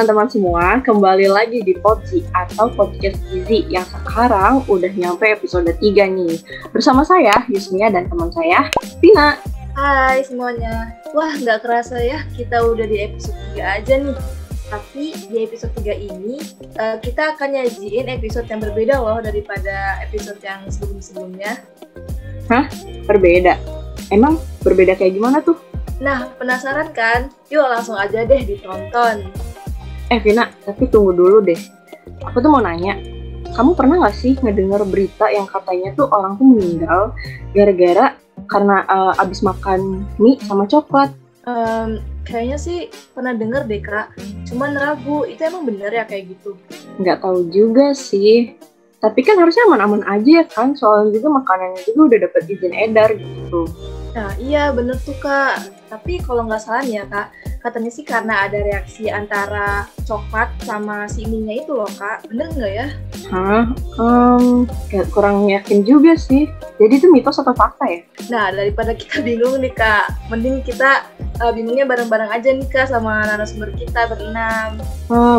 teman-teman semua, kembali lagi di Podzi atau Podcast Gizi yang sekarang udah nyampe episode 3 nih. Bersama saya, Yusmia, dan teman saya, Tina. Hai semuanya. Wah, nggak kerasa ya, kita udah di episode 3 aja nih. Tapi di episode 3 ini, kita akan nyajiin episode yang berbeda loh daripada episode yang sebelum-sebelumnya. Hah? Berbeda? Emang berbeda kayak gimana tuh? Nah, penasaran kan? Yuk langsung aja deh ditonton. Vina, tapi tunggu dulu deh. Aku tuh mau nanya, kamu pernah gak sih ngedenger berita yang katanya tuh orang tuh meninggal gara-gara karena abis makan mie sama coklat? Kayaknya sih pernah denger deh kak, cuman ragu, itu emang bener ya kayak gitu? Nggak tahu juga sih, tapi kan harusnya aman-aman aja ya kan, soalnya juga makanannya juga udah dapet izin edar gitu. Nah iya bener tuh kak, tapi kalau nggak salah nih ya kak, katanya sih karena ada reaksi antara coklat sama si mie-nya itu loh kak, bener nggak ya? Kurang yakin juga sih, jadi itu mitos atau fakta ya? Nah daripada kita bingung nih kak, mending kita bingungnya bareng-bareng aja nih kak sama narasumber kita berenam.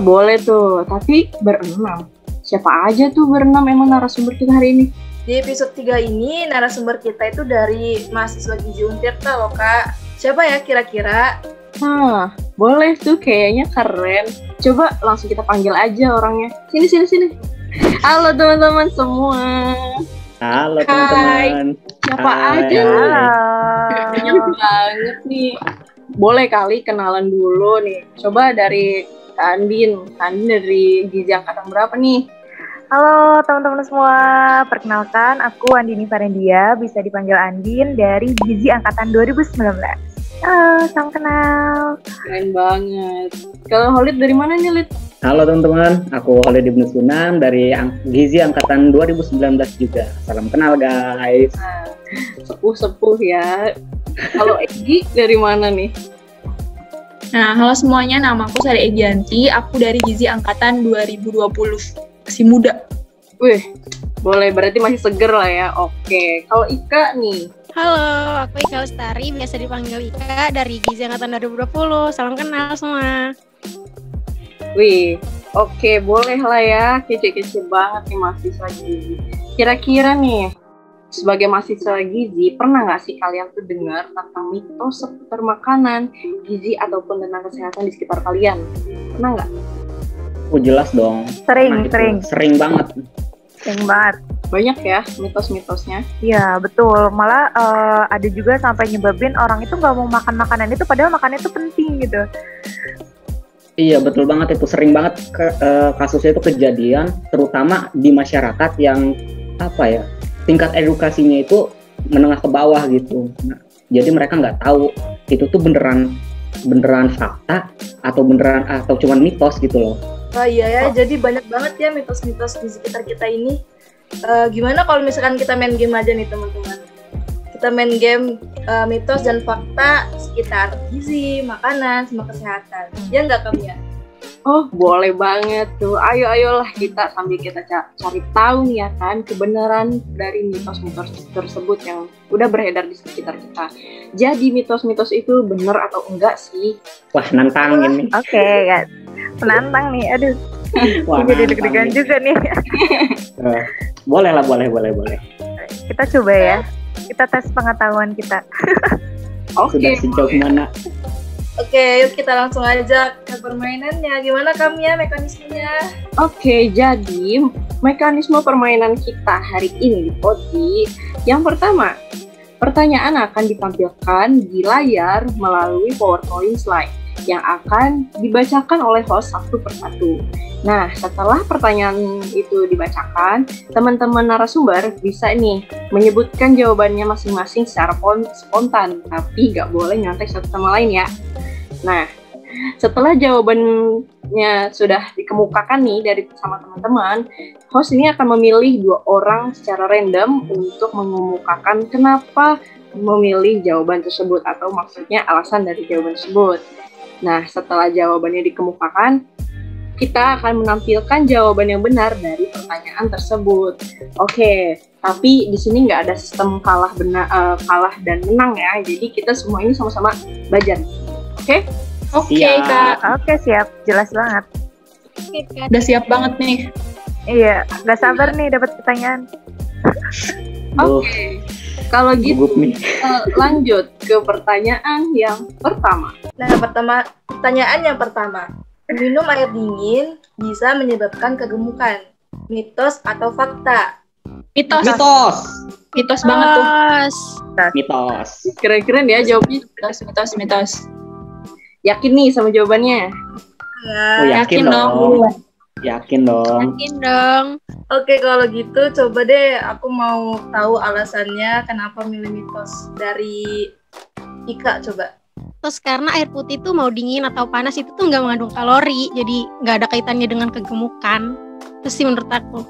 Boleh tuh, tapi berenam? Siapa aja tuh berenam emang narasumber kita hari ini? Di episode 3 ini narasumber kita itu dari mahasiswa Gizi Untirta loh kak. Siapa ya kira-kira? Boleh tuh, kayaknya keren. Coba langsung kita panggil aja orangnya. Sini. Halo teman-teman semua. Halo teman-teman. Siapa aja nih? Banyak banget nih. Boleh kali kenalan dulu nih. Coba dari Kak Andin. Kak Andin dari Gizi angkatan berapa nih? Halo teman-teman semua, perkenalkan aku Andini Farendia, bisa dipanggil Andin dari Gizi Angkatan 2019. Halo, salam kenal. Keren banget. Kalau Holid dari mana nih, Lid? Halo teman-teman, aku Holid Ibnu Sunam dari Gizi Angkatan 2019 juga. Salam kenal guys. Sepuh ya. Kalau Egi dari mana nih? Nah, halo semuanya, nama aku Sari Egianti, aku dari Gizi Angkatan 2020. Masih muda. Wih, boleh, berarti masih seger lah ya. Oke, kalau Ika nih. Halo, aku Ika Lestari, biasa dipanggil Ika dari Gizi Angkatan 2020. Salam kenal semua. Wih, oke, boleh lah ya. Kece-kece banget nih mahasiswa Gizi. Kira-kira nih, sebagai mahasiswa Gizi, pernah nggak sih kalian tuh dengar tentang mitos seputar makanan, gizi, ataupun tentang kesehatan di sekitar kalian? Pernah nggak? Oh jelas dong. Sering banget. Banyak ya mitos-mitosnya. Iya betul, malah ada juga sampai nyebabin orang itu nggak mau makan makanan itu padahal makannya itu penting gitu. Iya betul banget, itu sering banget kasusnya itu kejadian, terutama di masyarakat yang tingkat edukasinya itu menengah ke bawah gitu. Nah, jadi mereka nggak tahu itu tuh beneran fakta atau cuman mitos gitu loh. Iya ya, jadi banyak banget ya mitos-mitos di sekitar kita ini. Gimana kalau misalkan kita main game aja nih teman-teman? Kita main game mitos dan fakta sekitar gizi, makanan, sama kesehatan. Ya nggak kamu ya? Oh, boleh banget tuh. Ayolah kita sambil kita cari tahu nih ya kan kebenaran dari mitos-mitos tersebut yang udah beredar di sekitar kita. Jadi mitos-mitos itu benar atau enggak sih? Wah, nantangin nih. Oke, guys. Penantang nih, aduh. Wah, jadi deg-degan juga nih. Boleh. Kita coba ya. Kita tes pengetahuan kita. Sudah sejauh mana? Oke, yuk kita langsung aja ke permainannya. Gimana kamu ya mekanismenya? Oke, jadi mekanisme permainan kita hari ini di Podzi. Yang pertama, pertanyaan akan ditampilkan di layar melalui PowerPoint slide yang akan dibacakan oleh host satu persatu. Nah, setelah pertanyaan itu dibacakan, teman-teman narasumber bisa nih menyebutkan jawabannya masing-masing secara spontan, tapi nggak boleh nyontek satu sama lain ya. Nah, setelah jawabannya sudah dikemukakan nih dari sama teman-teman, host ini akan memilih 2 orang secara random untuk mengemukakan kenapa memilih jawaban tersebut atau maksudnya alasan dari jawaban tersebut. Nah, setelah jawabannya dikemukakan, kita akan menampilkan jawaban yang benar dari pertanyaan tersebut. Oke, tapi di sini nggak ada sistem kalah dan menang ya. Jadi kita semua ini sama-sama belajar. Oke? Oke, Siap. Kak. Oke, siap. Jelas banget. Oke, Kak. Udah siap banget nih. Iya, nggak sabar nih dapat pertanyaan. Duh, Oke. Kalau gitu, gugup nih. lanjut ke pertanyaan yang pertama. Nah, pertanyaan yang pertama. Minum air dingin bisa menyebabkan kegemukan. Mitos atau fakta? Mitos. Mitos. Mitos banget tuh. Tos. Mitos. Keren-keren ya jawabnya. Mitos. Yakin nih sama jawabannya? Ya. Oh, yakin Yakin dong. dong. Yakin dong. Yakin dong. Oke, kalau gitu coba deh aku mau tahu alasannya kenapa milih mitos dari Ika coba. Terus karena air putih tuh mau dingin atau panas itu tuh nggak mengandung kalori, jadi nggak ada kaitannya dengan kegemukan. Itu sih menurut aku.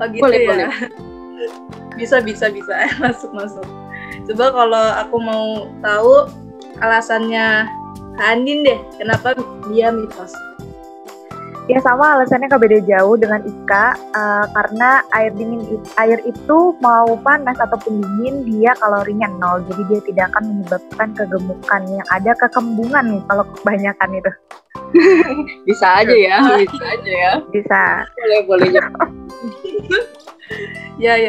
Oh gitu Boleh, ya. boleh. Bisa. Masuk. Coba kalau aku mau tahu alasannya Kak Andin deh, kenapa dia mitos? Ya sama alasannya nggak beda jauh dengan Ika, karena air itu mau panas ataupun dingin dia kalorinya 0, jadi dia tidak akan menyebabkan kegemukan, yang ada kekembungan nih kalau kebanyakan itu. Bisa aja ya, bisa aja ya. Bisa. Boleh. Ya.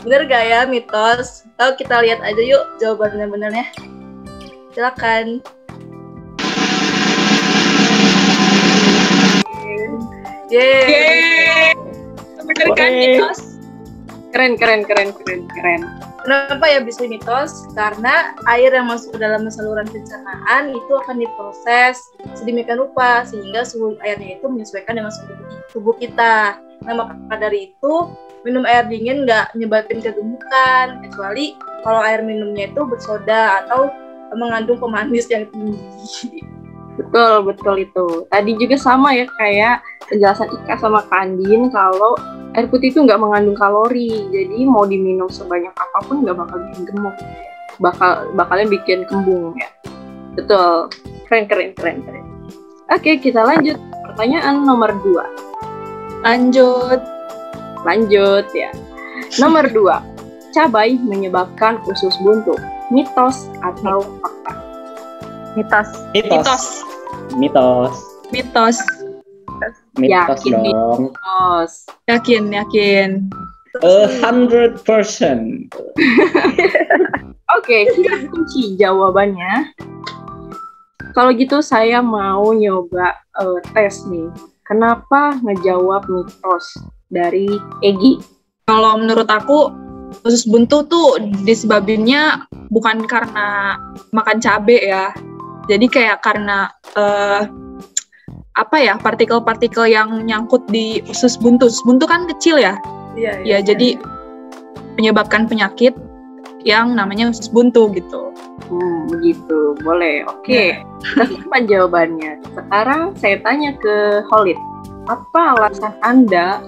Bener gak ya mitos? Oh, kita lihat aja yuk jawabannya benernya. Silakan. Yeay. Yeay. Bener kan Boleh. mitos? Keren. Kenapa ya bisa mitos? Karena air yang masuk ke dalam saluran pencernaan itu akan diproses sedemikian rupa sehingga suhu airnya itu menyesuaikan dengan suhu tubuh kita. Nah, maka dari itu minum air dingin nggak nyebabin kegemukan, kecuali kalau air minumnya itu bersoda atau mengandung pemanis yang tinggi. Betul itu. Tadi juga sama ya kayak penjelasan Ika sama Kandin kalau air putih itu nggak mengandung kalori, jadi mau diminum sebanyak apapun nggak bakal bikin gemuk, bakalnya bikin kembung ya. Betul. Keren. Oke, kita lanjut. Pertanyaan nomor 2. Lanjut ya. Nomor 2. Cabai menyebabkan usus buntu. Mitos atau fakta? Mitos. Mitos Yakin nih. dong. Mitos. Yakin. 100%. Oke, kita kunci jawabannya. Kalau gitu saya mau nyoba tes nih. Kenapa ngejawab mitos dari Egi? Kalau menurut aku usus buntu tuh disebabinnya bukan karena makan cabe ya. Jadi kayak karena partikel-partikel yang nyangkut di usus buntu. Usus buntu kan kecil ya. Iya. Jadi menyebabkan penyakit yang namanya usus buntu gitu. Begitu. Boleh. Oke. Kita simpan jawabannya. Sekarang saya tanya ke Khalid. Apa alasan Anda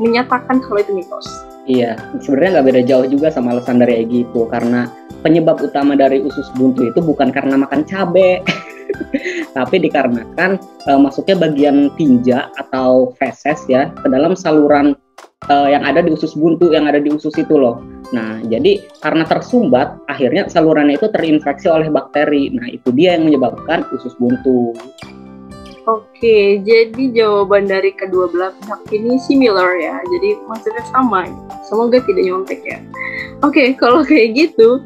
menyatakan kalau itu mitos? Iya, sebenarnya nggak beda jauh juga sama alasan dari Egi itu, karena penyebab utama dari usus buntu itu bukan karena makan cabai, tapi dikarenakan masuknya bagian tinja atau feses ya ke dalam saluran yang ada di usus buntu, yang ada di usus itu loh. Nah, jadi karena tersumbat, akhirnya salurannya itu terinfeksi oleh bakteri. Nah, itu dia yang menyebabkan usus buntu. Oke, jadi jawaban dari kedua belah pihak ini similar ya, jadi maksudnya sama. Semoga tidak nyontek ya. Oke, kalau kayak gitu,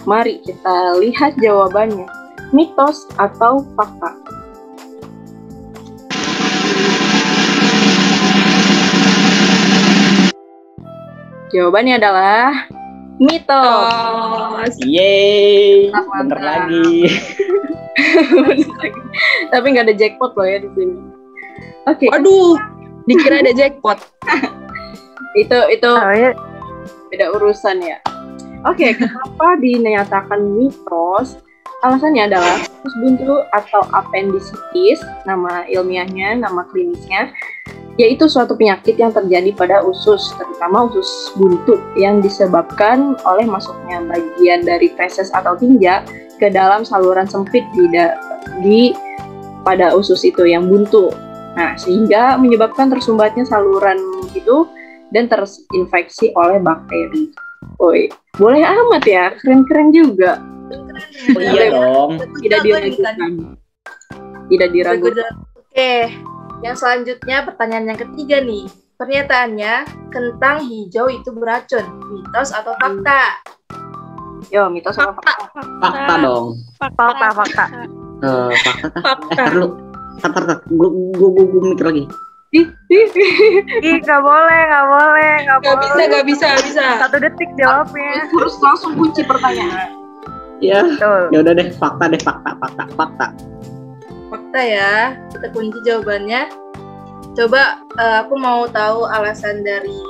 mari kita lihat jawabannya. Mitos atau fakta? Jawabannya adalah mitos. Yeay, Mantap. bener lagi. Tapi nggak ada jackpot loh ya di sini. Oke. Aduh, dikira ada jackpot. Itu Oh, ya. beda urusan ya. Oke, kenapa dinyatakan mitos? Alasannya adalah usus buntu atau appendicitis, nama ilmiahnya, nama klinisnya, yaitu suatu penyakit yang terjadi pada usus, terutama usus buntu yang disebabkan oleh masuknya bagian dari feses atau tinja ke dalam saluran sempit pada usus itu yang buntu. Nah, sehingga menyebabkan tersumbatnya saluran itu dan terinfeksi oleh bakteri. Boleh amat ya, keren-keren juga. Oh iya dong. Tidak diragukan. Tidak diragukan. Oke, yang selanjutnya pertanyaan yang ketiga nih. Pernyataannya, kentang hijau itu beracun. Mitos atau fakta? Yo, mitos apa fakta? Fakta dong. Fakta. Fakta tah. Fakta. Tar. Gue mikir lagi. Ih, nggak boleh. Gak bisa. 1 detik jawabnya. Terus langsung kunci pertanyaan. Ya. Betul. Ya udah deh, fakta. Fakta ya, kita kunci jawabannya. Coba aku mau tahu alasan dari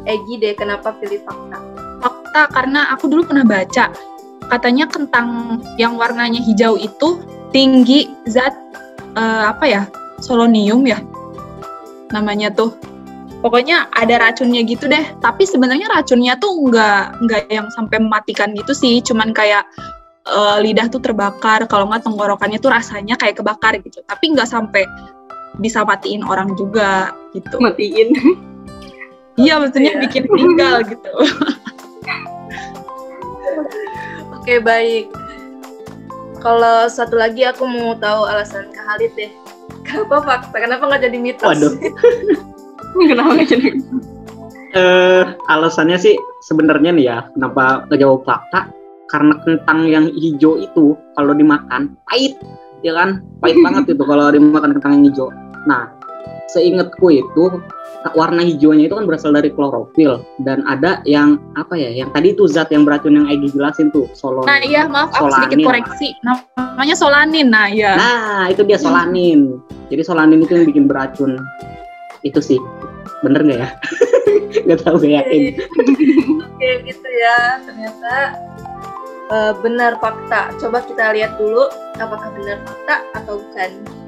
Egi deh, kenapa pilih fakta? Fakta karena aku dulu pernah baca. Katanya kentang yang warnanya hijau itu tinggi zat selonium ya namanya tuh. Pokoknya ada racunnya gitu deh. Tapi sebenarnya racunnya tuh nggak yang sampai mematikan gitu sih. Cuman kayak lidah tuh terbakar. Kalau nggak tenggorokannya tuh rasanya kayak kebakar gitu. Tapi nggak sampai bisa matiin orang juga gitu. Matiin. Iya, maksudnya bikin meninggal gitu. Oke, baik. Kalau satu lagi aku mau tahu alasan Kak Halid deh. Kenapa fakta? Kenapa nggak jadi mitos? Waduh. Kenapa nggak jadi? Alasannya sih sebenarnya nih ya, kenapa ngejawab fakta? Karena kentang yang hijau itu kalau dimakan pahit, ya kan? Pahit banget itu kalau dimakan kentang yang hijau. Nah, seingatku itu warna hijaunya itu kan berasal dari klorofil dan ada yang yang tadi itu zat yang beracun yang Egi jelasin tuh, Nah iya, maaf aku sedikit koreksi, namanya solanin. Nah iya. Nah itu dia solanin. Jadi solanin itu yang bikin beracun. Itu sih, bener nggak ya? Nggak tahu, gak yakin. Oke, gitu ya. Ternyata benar fakta. Coba kita lihat dulu apakah benar fakta atau bukan.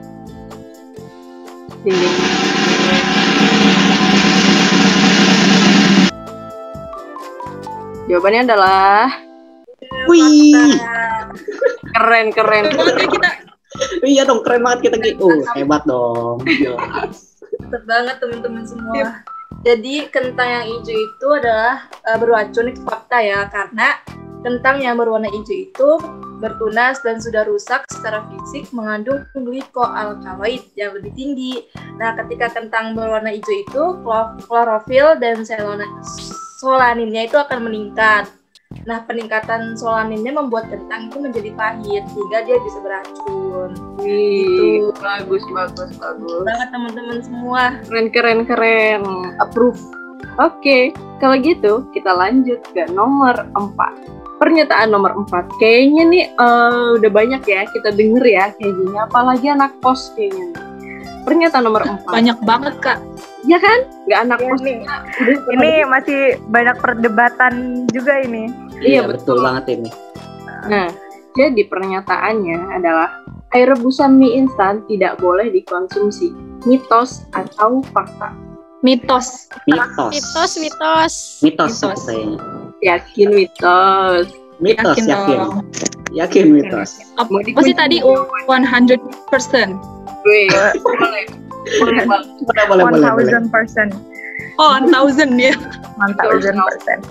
Jawabannya adalah Wih, keren. Kita iya dong, keren banget kita gitu. Hebat dong. Jelas. Mantap banget teman-teman semua. Jadi kentang yang hijau itu adalah beracun, itu fakta ya, karena kentang yang berwarna hijau itu bertunas dan sudah rusak secara fisik, mengandung glikoalkaloid yang lebih tinggi. Nah, ketika kentang berwarna hijau itu, klorofil dan solaninnya itu akan meningkat. Nah, peningkatan solaninnya membuat kentang itu menjadi pahit, sehingga dia bisa beracun. Gitu. Bagus. Banget teman-teman semua. Keren. Approve. Oke, kalau gitu kita lanjut ke nomor 4. Pernyataan nomor 4. Kayaknya nih udah banyak ya kita denger ya kayak gini. Apalagi anak kos kayaknya nih. Pernyataan nomor 4. banyak banget Kak. Ya kan? Nggak anak kos nih. juga. Ini masih banyak perdebatan juga ini. Iya, betul banget ini. Nah, jadi pernyataannya adalah air rebusan mie instan tidak boleh dikonsumsi. Mitos atau fakta? Mitos. Mitos kayaknya. Yakin mitos. Yakin mitos. Apa sih tadi 100%? Wih, boleh. Boleh. 1000%. Oh, 1000 ya. 1000%.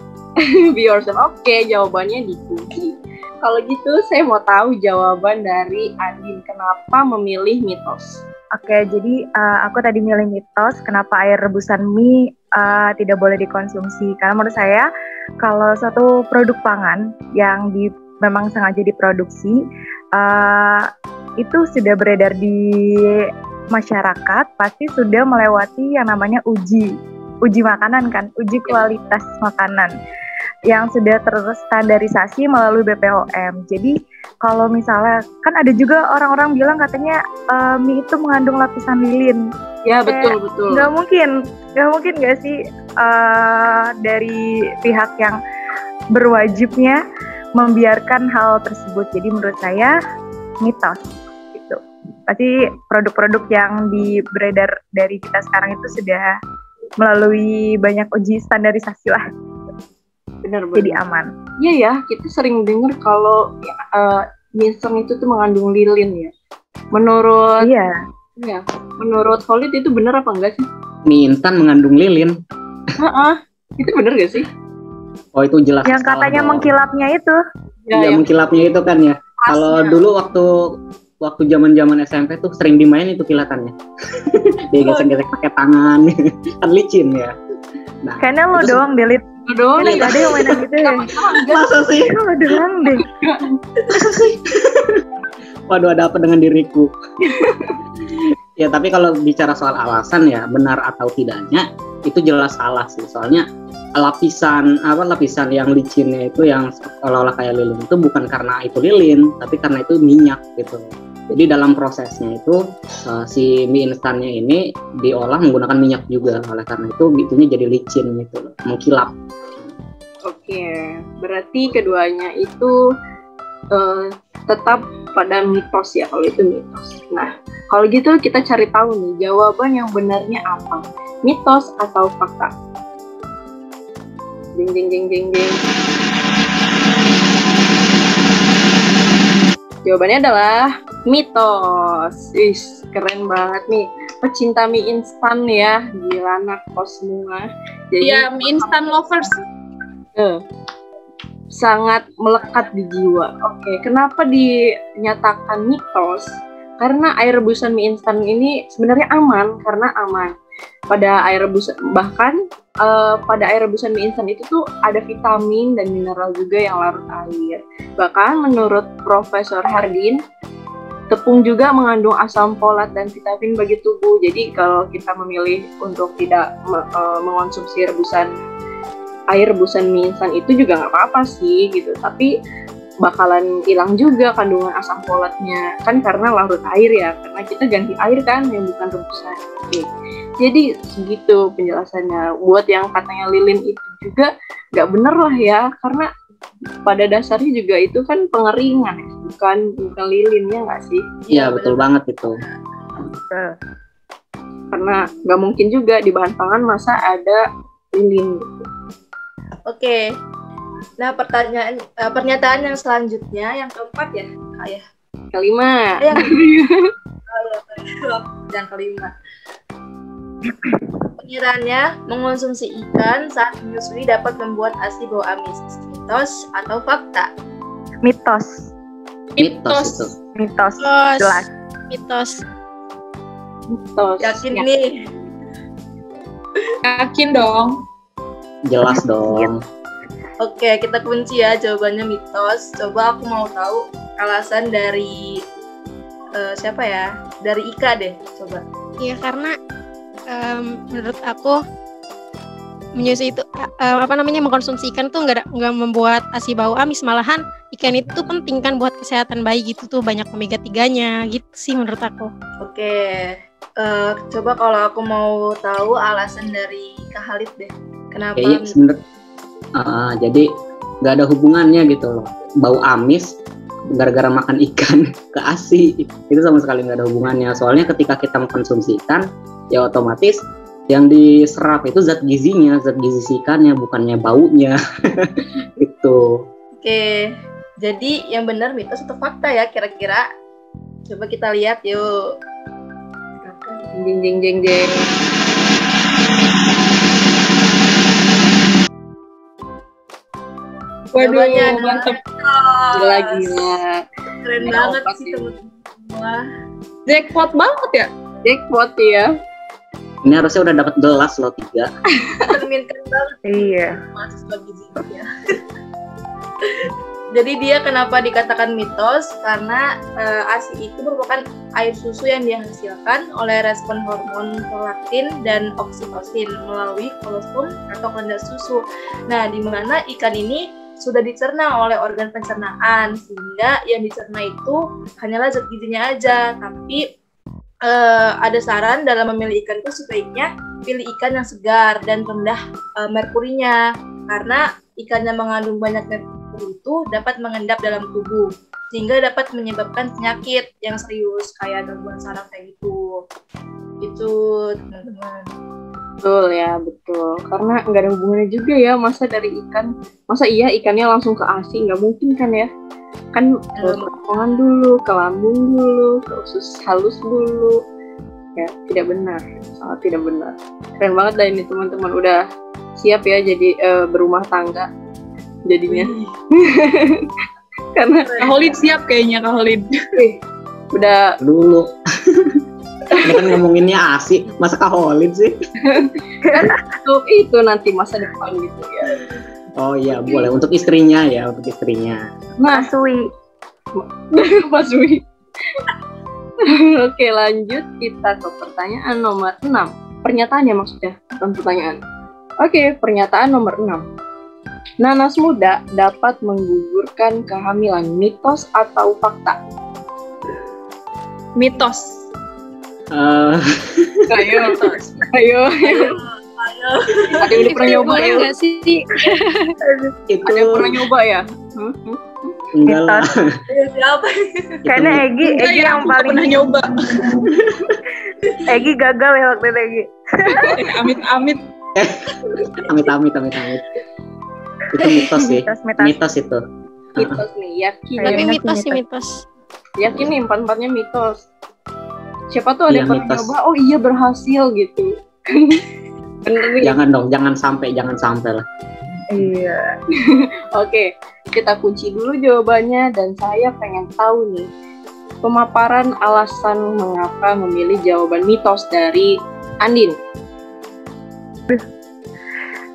Be yourself. Oke, jawabannya dikunci. Kalau gitu, saya mau tahu jawaban dari Andin. Kenapa memilih mitos? Oke, jadi aku tadi milih mitos. Kenapa air rebusan mie tidak boleh dikonsumsi? Karena menurut saya, kalau satu produk pangan yang memang sengaja diproduksi, itu sudah beredar di masyarakat, pasti sudah melewati yang namanya uji makanan kan, uji kualitas makanan yang sudah terstandarisasi melalui BPOM. Jadi kalau misalnya kan ada juga orang-orang bilang katanya mie itu mengandung lapisan lilin. Ya, betul. Nggak mungkin nggak sih dari pihak yang berwajibnya membiarkan hal tersebut. Jadi menurut saya mitos gitu. Pasti produk-produk yang beredar dari kita sekarang itu sudah melalui banyak uji standarisasi lah. Benar. Jadi aman. Iya ya, kita sering dengar kalau mie instan itu tuh mengandung lilin ya. Menurut Holid itu benar apa enggak sih? Mie instan mengandung lilin. Itu benar gak sih? Oh, itu jelas. Yang katanya mengkilapnya itu. Ya, mengkilapnya itu kan ya. Kalau dulu waktu zaman SMP tuh sering dimain itu kilatannya. Dia gesek-gesek pakai tangan, kan licin ya. Nah, Kayaknya lo doang deh, Lid. Lo doang Kayaknya gak ada yang mainan gitu ya. masa sih? Lo doang deh. Waduh, ada apa dengan diriku? Ya, tapi kalau bicara soal alasan ya, benar atau tidaknya, itu jelas salah sih. Soalnya lapisan yang licinnya itu yang seolah-olah kayak lilin itu bukan karena itu lilin, tapi karena itu minyak gitu. Jadi dalam prosesnya itu si mie instannya ini diolah menggunakan minyak juga, oleh karena itu itunya jadi licin gitu, mengkilap. Oke, berarti keduanya itu tetap pada mitos ya, kalau itu mitos. Nah, kalau gitu kita cari tahu nih jawaban yang benarnya apa, mitos atau fakta? Jeng jeng jeng jeng jeng. Jawabannya adalah mitos. Keren banget nih. Pecinta mie instan ya, gila anak kos semua. Jadi Iya, mie instan lovers. sangat melekat di jiwa. Oke, kenapa dinyatakan mitos? Karena air rebusan mie instan ini sebenarnya aman, karena aman. Pada air rebusan, bahkan pada air rebusan mie instan itu tuh ada vitamin dan mineral juga yang larut air. Bahkan menurut Profesor Hardin, tepung juga mengandung asam folat dan vitamin bagi tubuh. Jadi kalau kita memilih untuk tidak mengonsumsi air rebusan mie instan itu juga nggak apa-apa sih gitu. Tapi bakalan hilang juga kandungan asam folatnya kan karena larut air ya, karena kita ganti air kan yang bukan rebusan. Oke. Jadi segitu penjelasannya. Buat yang katanya lilin itu juga nggak bener lah ya, karena pada dasarnya juga itu kan pengeringan ya, bukan lilin ya nggak sih? Iya, betul banget itu. Karena nggak mungkin juga di bahan pangan masa ada lilin gitu. Oke. Nah, pernyataan yang selanjutnya, yang keempat ya, Kak ya. Kelima. Yang kelima. Pernyataannya, mengonsumsi ikan saat menyusui dapat membuat ASI bau amis. Mitos atau fakta? Mitos. Mitos itu. Mitos. Mitos. Jelas. Mitos. Mitos. Yakin Ya. nih? Yakin dong. Jelas dong. Oke, kita kunci ya jawabannya mitos. Coba aku mau tahu alasan dari siapa ya? Dari Ika deh, coba. Iya, karena menurut aku menyusui itu mengkonsumsi ikan tuh nggak membuat ASI bau amis, malahan ikan itu penting kan buat kesehatan bayi gitu tuh, banyak omega 3-nya gitu sih menurut aku. Oke, coba kalau aku mau tahu alasan dari Kak Halid deh. Kenapa? Iya, sebenarnya. Jadi nggak ada hubungannya gitu loh. Bau amis gara-gara makan ikan ke ASI itu sama sekali nggak ada hubungannya. Soalnya ketika kita mengkonsumsi ikan, ya otomatis yang diserap itu zat gizinya, zat gizi si ikannya, bukannya baunya. Itu. Oke, jadi yang benar mitos atau fakta ya kira-kira? Coba kita lihat yuk. Jeng jeng jeng jeng. Waduh, Jawabannya mantep. Gila. Keren Ya, banget obat sih sih. teman-teman semua. Jackpot banget ya. Jackpot ya. Ini harusnya udah dapat gelas loh 3. Mencerminkan banget Iya. mahasiswa gizinya. Jadi dia kenapa dikatakan mitos? Karena ASI itu merupakan air susu yang dihasilkan oleh respon hormon prolaktin dan oksitosin melalui kolostrum atau kelenjar susu. Nah, di mana ikan ini sudah dicerna oleh organ pencernaan, sehingga yang dicerna itu hanyalah zat gizinya aja. Tapi ada saran dalam memilih ikan itu sebaiknya pilih ikan yang segar dan rendah merkurinya, karena ikan yang mengandung banyak merkuri itu dapat mengendap dalam tubuh sehingga dapat menyebabkan penyakit yang serius kayak gangguan saraf kayak gitu. Itu teman-teman. Betul ya, betul. Karena nggak ada hubungannya juga ya, masa dari ikan, masa iya ikannya langsung ke ASI, nggak mungkin kan ya? Kan ke kerongkongan dulu, ke lambung dulu, ke usus halus dulu. Ya, tidak benar, sangat tidak benar. Keren banget dah ini teman-teman, udah siap ya jadi berumah tangga jadinya. Karena Kak Holid siap kayaknya Kak Holid. udah Dulu. Ini kan ngomonginnya ASI, masa Kaholid sih? untuk itu nanti masa depan gitu ya. Oh iya, boleh. Untuk istrinya ya, untuk istrinya. Nah, Sui. Mas Wi. Oke, lanjut kita ke pertanyaan nomor 6. Pernyataan ya maksudnya, bukan pertanyaan. Oke, pernyataan nomor 6. Nanas muda dapat menggugurkan kehamilan, mitos atau fakta? Mitos. Ayo, ayo. Ada yang udah pernah nyoba Boleh ya? nggak sih? Itu Ada yang pernah nyoba ya? enggak lah. Siapa? Kayaknya Egi Enggak ya, yang aku nggak paling pernah nyoba. Egi gagal ya waktu itu Egi. Amit-amit. Amit-amit. Itu mitos sih. Mitos. Mitos itu. Mitos nih, yakin. Tapi Kayaknya mitos sih mitos. mitos. Yakin nih, empat-empatnya mitos. Siapa tuh ada Iya, yang pernah mitos. nyoba, oh iya berhasil gitu. Bener nih. Jangan dong, jangan sampai lah. Iya. Oke, kita kunci dulu jawabannya dan saya pengen tahu nih pemaparan alasan mengapa memilih jawaban mitos dari Andin.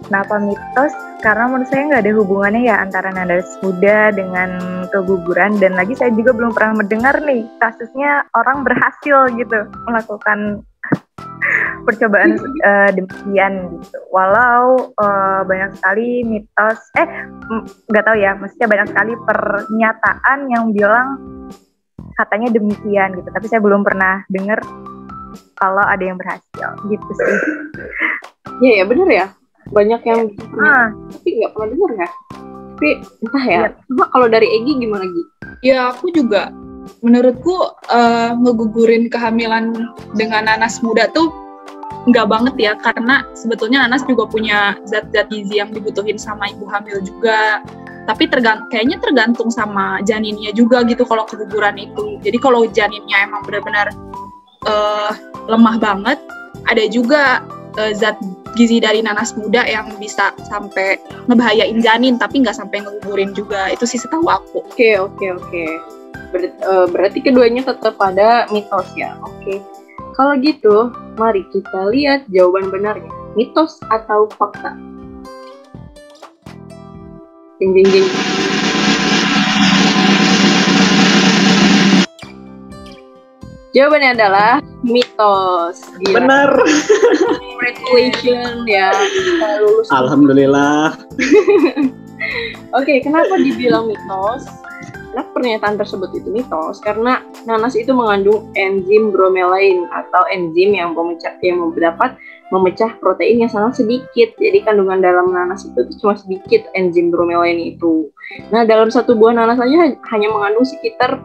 Kenapa mitos? Karena menurut saya nggak ada hubungannya ya antara nanas muda dengan keguguran, dan lagi saya juga belum pernah mendengar nih kasusnya orang berhasil gitu melakukan percobaan demikian gitu. Walau banyak sekali mitos, nggak tahu ya, maksudnya banyak sekali pernyataan yang bilang katanya demikian gitu. Tapi saya belum pernah dengar kalau ada yang berhasil gitu sih. Iya ya bener ya, banyak yang tapi nggak pernah dengar ya. Tapi entah ya. Coba kalau dari Egi gimana Gi? Ya aku juga, menurutku ngegugurin kehamilan dengan nanas muda tuh nggak banget ya, karena sebetulnya nanas juga punya zat-zat gizi yang dibutuhin sama ibu hamil juga. Tapi kayaknya tergantung sama janinnya juga gitu kalau keguguran itu. Jadi kalau janinnya emang benar-benar lemah banget, ada juga zat gizi dari nanas muda yang bisa sampai ngebahayain janin tapi nggak sampai ngegugurin juga. Itu sih setahu aku. Oke. Berarti keduanya tetap pada mitos ya. Oke. Kalau gitu, mari kita lihat jawaban benarnya. Mitos atau fakta? Ding ding ding. Jawabannya adalah mitos. Gila. Bener. Congratulations ya, kita lulus. Alhamdulillah. Oke, kenapa dibilang mitos? Karena pernyataan tersebut itu mitos karena nanas itu mengandung enzim bromelain atau enzim yang dapat memecah protein yang sangat sedikit. Jadi kandungan dalam nanas itu cuma sedikit enzim bromelain itu. Nah, dalam satu buah nanas saja hanya mengandung sekitar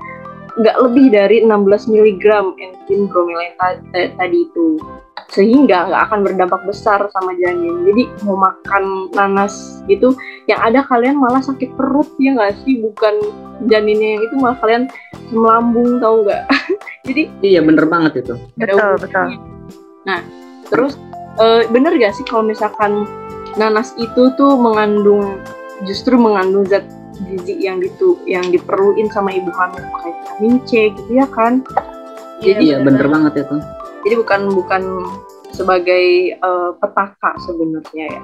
nggak lebih dari 16 mg enzim bromelain tadi itu. Sehingga nggak akan berdampak besar sama janin. Jadi mau makan nanas gitu, yang ada kalian malah sakit perut ya nggak sih? Bukan janinnya yang itu, malah kalian melambung, tahu nggak? Jadi Iya bener banget itu. Betul. Nah, terus bener gak sih kalau misalkan nanas itu tuh justru mengandung zat gizi yang diperluin sama ibu hamil kayak vitamin C gitu ya kan? Iya bener banget itu. Jadi bukan sebagai petaka sebenarnya ya.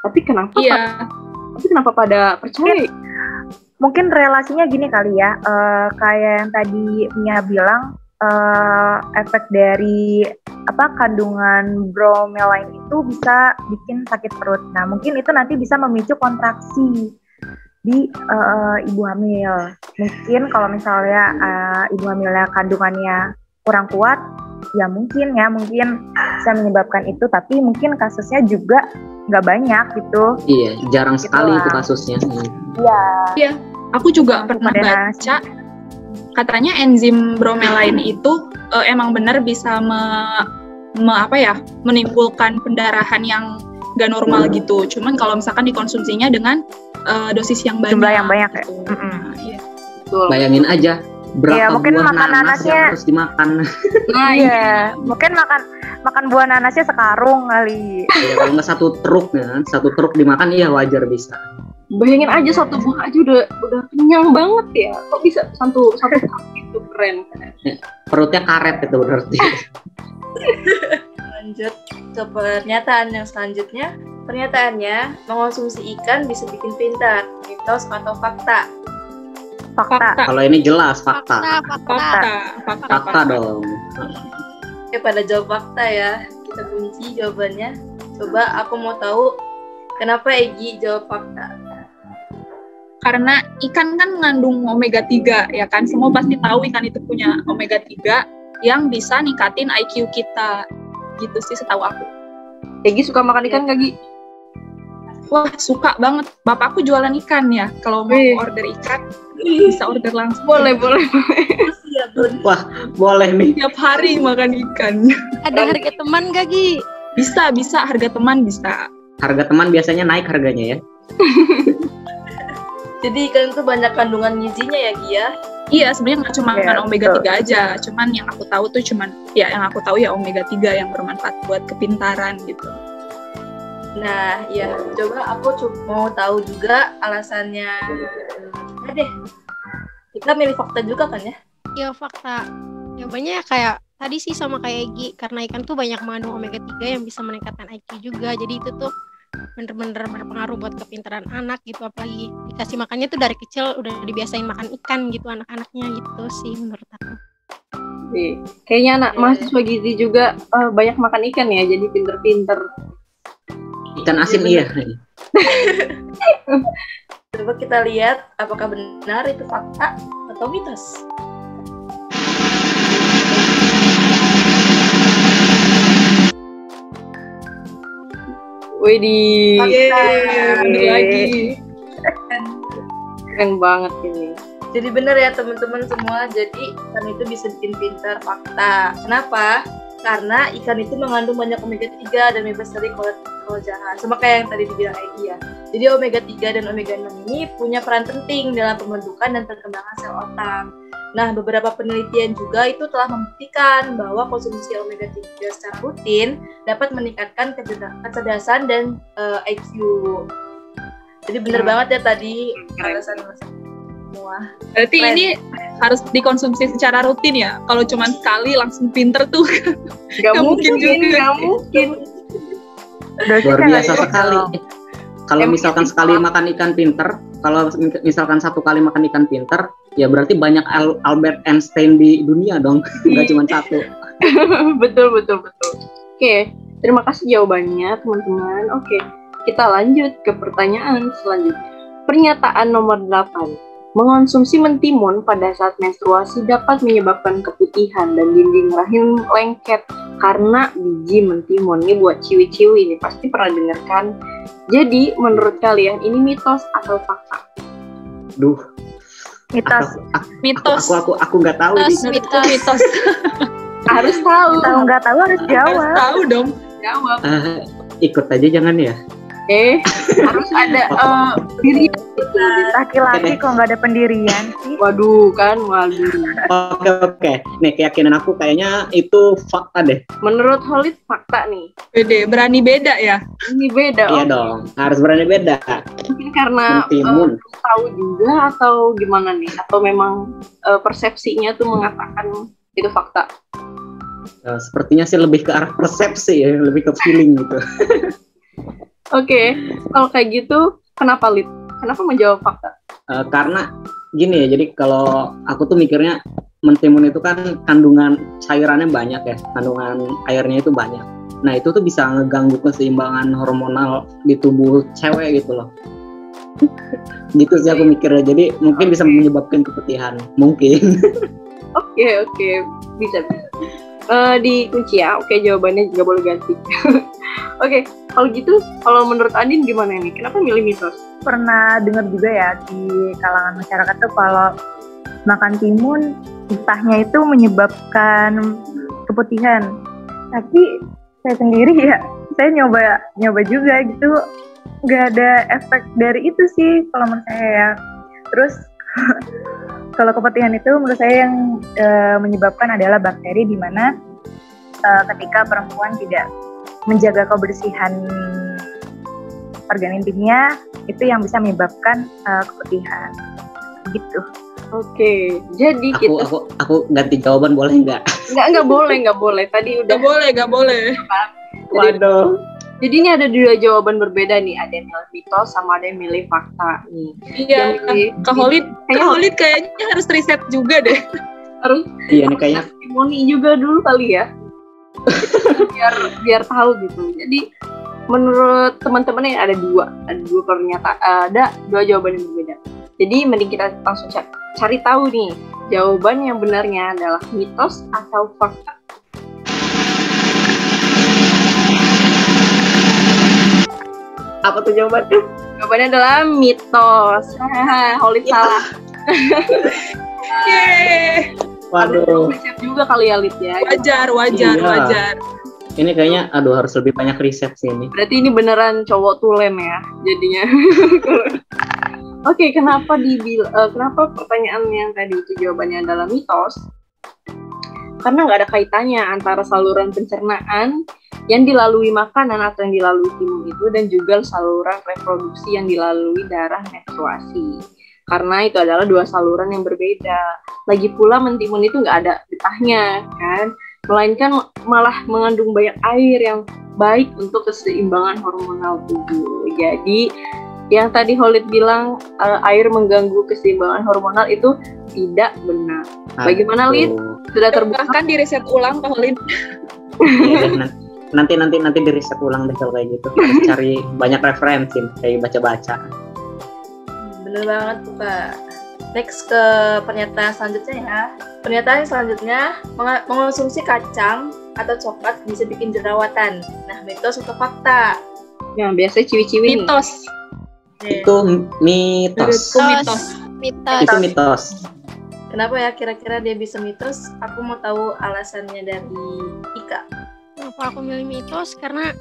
Tapi kenapa? Iya. Tapi kenapa pada percaya? Mungkin relasinya gini kali ya, kayak yang tadi Mia bilang, efek dari kandungan bromelain itu bisa bikin sakit perut. Nah, mungkin itu nanti bisa memicu kontraksi di ibu hamil. Mungkin kalau misalnya ibu hamilnya kandungannya kurang kuat, ya mungkin bisa menyebabkan itu. Tapi mungkin kasusnya juga nggak banyak gitu. Iya, jarang Gitu sekali lah. itu kasusnya. Iya. Aku juga pernah baca, katanya enzim bromelain itu emang benar bisa menimbulkan pendarahan yang gak normal gitu. Cuman kalau misalkan dikonsumsinya dengan dosis yang banyak. Jumlah yang banyak ya. Gitu. Mm-mm. Iya. Betul. Bayangin aja berapa Iya, mungkin buah makan nanas nanasnya. yang harus dimakan. Nah, Iya, mungkin makan buah nanasnya sekarung kali. Ya, kalau nggak satu truk dimakan, iya wajar bisa. Bayangin aja satu buah aja udah kenyang banget ya. Kok bisa satu cup itu keren. Perutnya karet itu berarti. Lanjut ke pernyataan yang selanjutnya. Pernyataannya, mengonsumsi ikan bisa bikin pintar. Mitos atau fakta? Fakta. Kalau ini jelas fakta. Fakta. Dong. Oke, pada jawab fakta ya. Kita kunci jawabannya. Coba aku mau tahu kenapa Egi jawab fakta. Karena ikan kan mengandung omega 3 ya kan. Semua pasti tahu ikan itu punya omega 3 yang bisa ningkatin IQ kita. Gitu sih setahu aku. Egi suka makan ikan gak, Gi? Wah, suka banget. Bapakku jualan ikan ya. Kalau mau order ikan, bisa order langsung. Boleh. Iya, Bun. Wah, boleh nih. Tiap hari makan ikan. Ada harga teman gak, Gi? Bisa. Harga teman bisa. Harga teman biasanya naik harganya ya. Jadi ikan itu banyak kandungan gizinya ya, Gi ya? Iya, sebenarnya nggak cuma Iya, omega 3 aja. Cuman yang aku tahu tuh yang aku tahu ya omega 3 yang bermanfaat buat kepintaran gitu. Nah, ya, coba aku mau tahu juga alasannya. Nah deh, kita milih fakta juga kan ya? Ya fakta. Jawabannya kayak tadi sih sama kayak Egi. Karena ikan tuh banyak mengandung omega 3 yang bisa meningkatkan IQ juga. Jadi itu tuh bener-bener berpengaruh buat kepintaran anak gitu. Apalagi dikasih makannya tuh dari kecil udah dibiasain makan ikan gitu anak-anaknya gitu sih menurut aku. Kayaknya anak mahasiswa gizi juga banyak makan ikan ya, jadi pinter-pinter. Ikan asin iya. Coba kita lihat apakah benar itu fakta atau mitos. Widih, Bener lagi. keren banget ini. Jadi benar ya teman-teman semua, jadi ikan itu bisa bikin pintar, fakta. Kenapa? Karena ikan itu mengandung banyak omega 3 dan bebas dari kolesterol jahat. Sama kayak yang tadi dibilang Egi ya. Jadi omega 3 dan omega 6 ini punya peran penting dalam pembentukan dan perkembangan sel otak. Nah, beberapa penelitian juga itu telah membuktikan bahwa konsumsi omega 3 secara rutin dapat meningkatkan kecerdasan dan IQ. Jadi benar banget ya tadi alasan semua. Berarti Keren. ini harus dikonsumsi secara rutin ya. Kalau cuma sekali langsung pinter tuh. Gak mungkin juga. Gak mungkin. Luar biasa sekali. Kalau misalkan sekali makan ikan pinter, kalau misalkan satu kali makan ikan pinter, ya berarti banyak Albert Einstein di dunia dong, nggak cuma satu. betul. Oke, terima kasih jawabannya teman-teman. Oke, kita lanjut ke pertanyaan selanjutnya. Pernyataan nomor 8. Mengonsumsi mentimun pada saat menstruasi dapat menyebabkan keputihan dan dinding rahim lengket karena biji mentimun. Ini buat ciwi-ciwi ini pasti pernah dengarkan. Jadi menurut kalian ini mitos atau fakta? Duh, Mitos. Mitos. aku nggak tahu nih. Menurutku mitos. Harus tahu. Tahu nggak tahu harus Harus jawab. tahu dong. Jawab. Ikut aja jangan ya. Harus ada pendirian. Laki-laki kok nggak ada pendirian sih. Waduh. Oke. Nih keyakinan aku kayaknya itu fakta deh. Menurut Holid fakta nih. Beda, berani beda ya. Ini beda. Iya dong, harus berani beda. Mungkin karena Mentimun. tahu juga atau gimana nih? Atau memang persepsinya tuh mengatakan itu fakta? Sepertinya sih lebih ke arah persepsi ya, lebih ke feeling gitu. Oke, kalau kayak gitu, kenapa Lid? Kenapa menjawab fakta? Karena gini ya, jadi kalau aku tuh mikirnya mentimun itu kan kandungan cairannya banyak ya, kandungan airnya itu banyak. Nah itu tuh bisa ngeganggu keseimbangan hormonal di tubuh cewek gitu loh. Gitu sih aku mikirnya, jadi mungkin bisa menyebabkan keputihan, mungkin. Oke, bisa. Dikunci ya, oke jawabannya juga boleh ganti. Oke, kalau gitu, kalau menurut Andin gimana nih? Kenapa milih mitos? Pernah dengar juga ya di kalangan masyarakat tuh kalau makan timun entahnya itu menyebabkan keputihan. Tapi saya sendiri ya, saya nyoba juga gitu, nggak ada efek dari itu sih kalau menurut saya ya. Terus kalau keputihan itu menurut saya yang menyebabkan adalah bakteri di mana ketika perempuan tidak menjaga kebersihan Pada intinya itu yang bisa menyebabkan keputihan. Gitu. Oke, jadi kita Aku ganti jawaban boleh nggak? nggak boleh. Tadi udah Gak boleh. Waduh. Jadi ini ada dua jawaban berbeda nih, ada yang milih mitos sama ada yang milih fakta nih. Iya, Yang milih Kak Holid kayaknya harus riset juga deh. harus Iya nih kayaknya testimoni juga dulu kali ya. biar tahu gitu. Jadi menurut teman-teman yang ada dua pernyataan, ada dua jawaban yang berbeda. Jadi mending kita langsung cari tahu nih jawaban yang benarnya adalah mitos atau fakta. Apa tuh jawabannya? Jawabannya adalah mitos. Holid salah. Yeay. waduh. Riset juga kali ya, Lid ya. Wajar. Ini kayaknya harus lebih banyak riset sih ini. Berarti ini beneran cowok tulen ya jadinya. Oke, kenapa pertanyaan yang tadi itu jawabannya adalah mitos? Karena nggak ada kaitannya antara saluran pencernaan yang dilalui makanan atau yang dilalui timun itu dan juga saluran reproduksi yang dilalui darah menstruasi. Karena itu adalah dua saluran yang berbeda. Lagi pula mentimun itu nggak ada getahnya, kan? Melainkan malah mengandung banyak air yang baik untuk keseimbangan hormonal tubuh. Jadi yang tadi Holid bilang air mengganggu keseimbangan hormonal itu tidak benar. Bagaimana, Lid? Sudah terbukti? Bahkan di riset ulang Kak Holid. Iya, nanti di riset ulang deh kalau kayak gitu. Harus cari banyak referensi kayak baca-baca. Bener banget tuh Kak. Next ke pernyataan selanjutnya ya. Pernyataan selanjutnya, mengonsumsi kacang atau coklat bisa bikin jerawatan. Nah, mitos atau fakta? Ya, biasanya ciwi-ciwi nih. Mitos. Itu mitos. Mitos. Itu mitos. Kenapa ya kira-kira dia bisa mitos? Aku mau tahu alasannya dari Ika. Kenapa aku milih mitos? Karena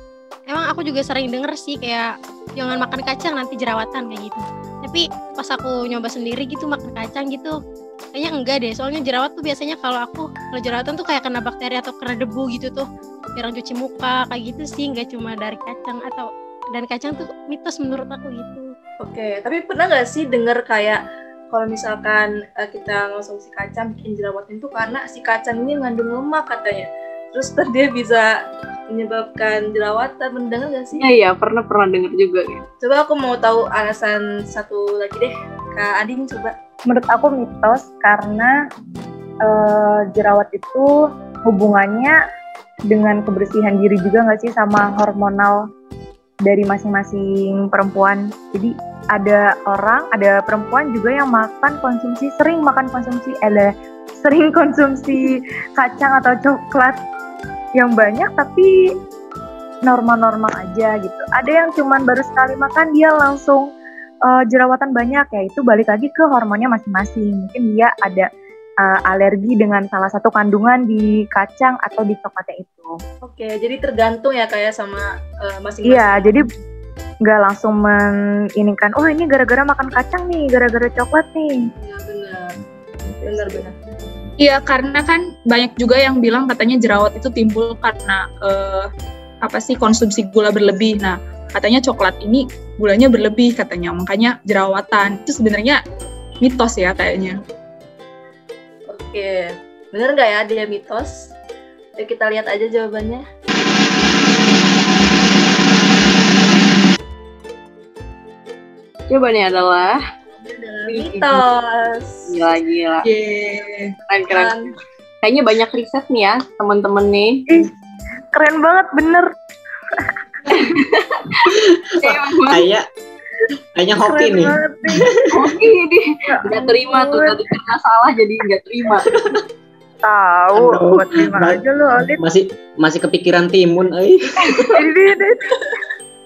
emang aku juga sering denger sih kayak jangan makan kacang nanti jerawatan kayak gitu. Tapi pas aku nyoba sendiri gitu makan kacang gitu, kayaknya enggak deh. Soalnya jerawat tuh biasanya kalau jerawatan tuh kayak kena bakteri atau kena debu gitu tuh. Jarang cuci muka kayak gitu sih, nggak cuma dari kacang dan kacang tuh mitos menurut aku gitu. Oke, tapi pernah nggak sih denger kayak kalau misalkan kita ngonsumsi kacang bikin jerawatan itu karena si kacang ini mengandung lemak katanya. Terus dia bisa menyebabkan jerawatan, mendengar nggak sih? Iya, pernah dengar juga ya. Coba aku mau tahu alasan satu lagi deh, Kak Adin coba. Menurut aku mitos karena jerawat itu hubungannya dengan kebersihan diri juga nggak sih sama hormonal dari masing-masing perempuan. Jadi ada perempuan juga yang sering konsumsi kacang atau coklat yang banyak tapi normal-normal aja gitu. Ada yang cuman baru sekali makan dia langsung jerawatan banyak, ya itu balik lagi ke hormonnya masing-masing. Mungkin dia ada alergi dengan salah satu kandungan di kacang atau di coklatnya itu. Oke, jadi tergantung ya kayak sama masing-masing. Iya, jadi nggak langsung menginginkan, oh ini gara-gara makan kacang nih, gara-gara coklat nih. Iya, benar. Iya, karena kan banyak juga yang bilang katanya jerawat itu timbul karena konsumsi gula berlebih. Nah, katanya coklat ini gulanya berlebih katanya, makanya jerawatan. Itu sebenarnya mitos ya kayaknya. Oke, bener nggak ya dia mitos? Yuk kita lihat aja jawabannya. Jawabannya adalah mitos. Gila. Keren. Kayaknya banyak riset nih ya teman-teman nih. Keren banget, bener. Kayaknya hoki nih. Hoki nih. Nggak terima tuh, tadi karena salah jadi nggak terima. Tahu, buat terima aja lo, Alin. Masih kepikiran timun,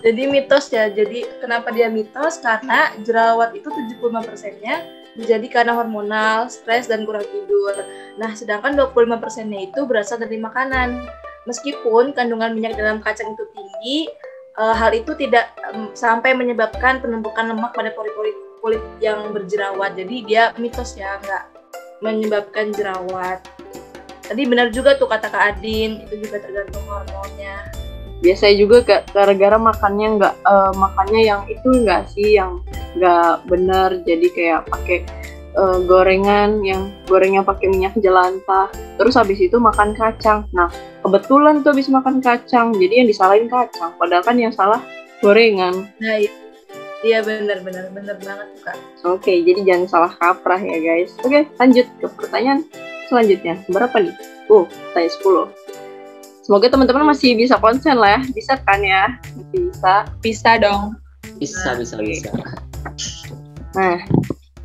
Jadi mitos ya. Jadi kenapa dia mitos? Karena jerawat itu 75%-nya menjadi karena hormonal, stres, dan kurang tidur. Nah, sedangkan 25%-nya itu berasal dari makanan. Meskipun kandungan minyak dalam kacang itu tinggi, hal itu tidak sampai menyebabkan penumpukan lemak pada pori-pori kulit yang berjerawat. Jadi dia mitos ya, nggak menyebabkan jerawat. Tadi benar juga tuh kata Kak Adin, itu juga tergantung hormonnya. Biasanya juga gara-gara makannya makannya yang itu enggak sih, yang enggak benar, jadi kayak pakai gorengan yang gorengnya pakai minyak jelantah. Terus habis itu makan kacang. Nah, kebetulan tuh habis makan kacang, jadi yang disalahin kacang, padahal kan yang salah gorengan. Nah, iya benar banget tuh, Kak. Oke, jadi jangan salah kaprah ya guys. Oke, lanjut ke pertanyaan selanjutnya. Berapa nih? Tanya 10. Semoga teman-teman masih bisa konsen lah ya. Bisa kan ya? Masih bisa. Bisa dong. Bisa. Nah,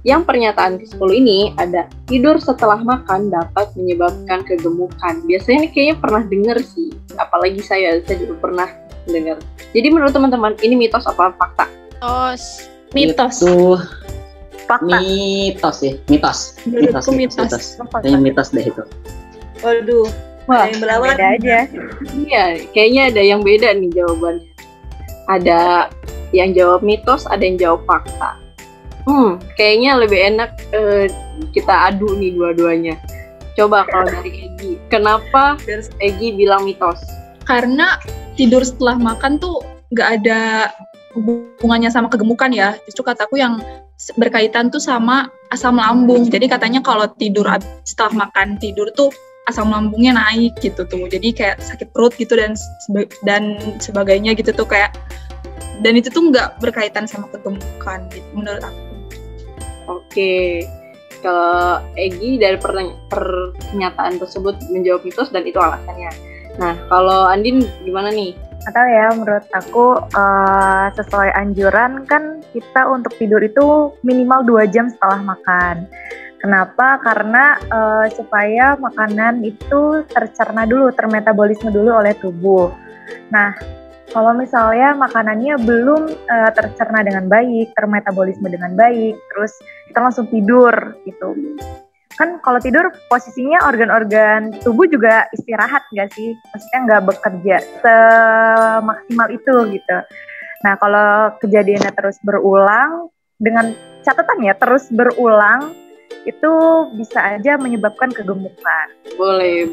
yang pernyataan ke-10 ini ada tidur setelah makan dapat menyebabkan kegemukan. Biasanya ini kayaknya pernah dengar sih. Apalagi saya juga pernah dengar. Jadi menurut teman-teman, ini mitos apa fakta? Mitos. Itu Fakta. mitos ya, mitos. Menurutku mitos. Kayaknya mitos deh itu. Waduh, Wah, ada yang berlawan. Beda aja. iya, kayaknya ada yang beda nih jawabannya. Ada yang jawab mitos, ada yang jawab fakta. Kayaknya lebih enak kita adu nih dua-duanya. Coba kalau dari Egi, kenapa Egi bilang mitos? Karena tidur setelah makan tuh nggak ada hubungannya sama kegemukan ya. Justru kataku yang berkaitan tuh sama asam lambung. Jadi katanya kalau tidur setelah makan tidur tuh asam lambungnya naik gitu tuh. Jadi kayak sakit perut gitu dan sebagainya gitu tuh kayak. Dan itu tuh nggak berkaitan sama kegemukan gitu menurut aku. Oke, kalau Egi dari pernyataan tersebut menjawab mitos dan itu alasannya. Nah, kalau Andin gimana nih? Atau ya menurut aku sesuai anjuran kan kita untuk tidur itu minimal 2 jam setelah makan. Kenapa? Karena supaya makanan itu tercerna dulu, termetabolisme dulu oleh tubuh. Nah, kalau misalnya makanannya belum tercerna dengan baik, termetabolisme dengan baik, terus kita langsung tidur gitu. Kan kalau tidur posisinya organ-organ tubuh juga istirahat nggak sih? Maksudnya nggak bekerja semaksimal itu gitu. Nah kalau kejadiannya terus berulang, dengan catatan ya terus berulang, itu bisa aja menyebabkan kegemukan. Boleh.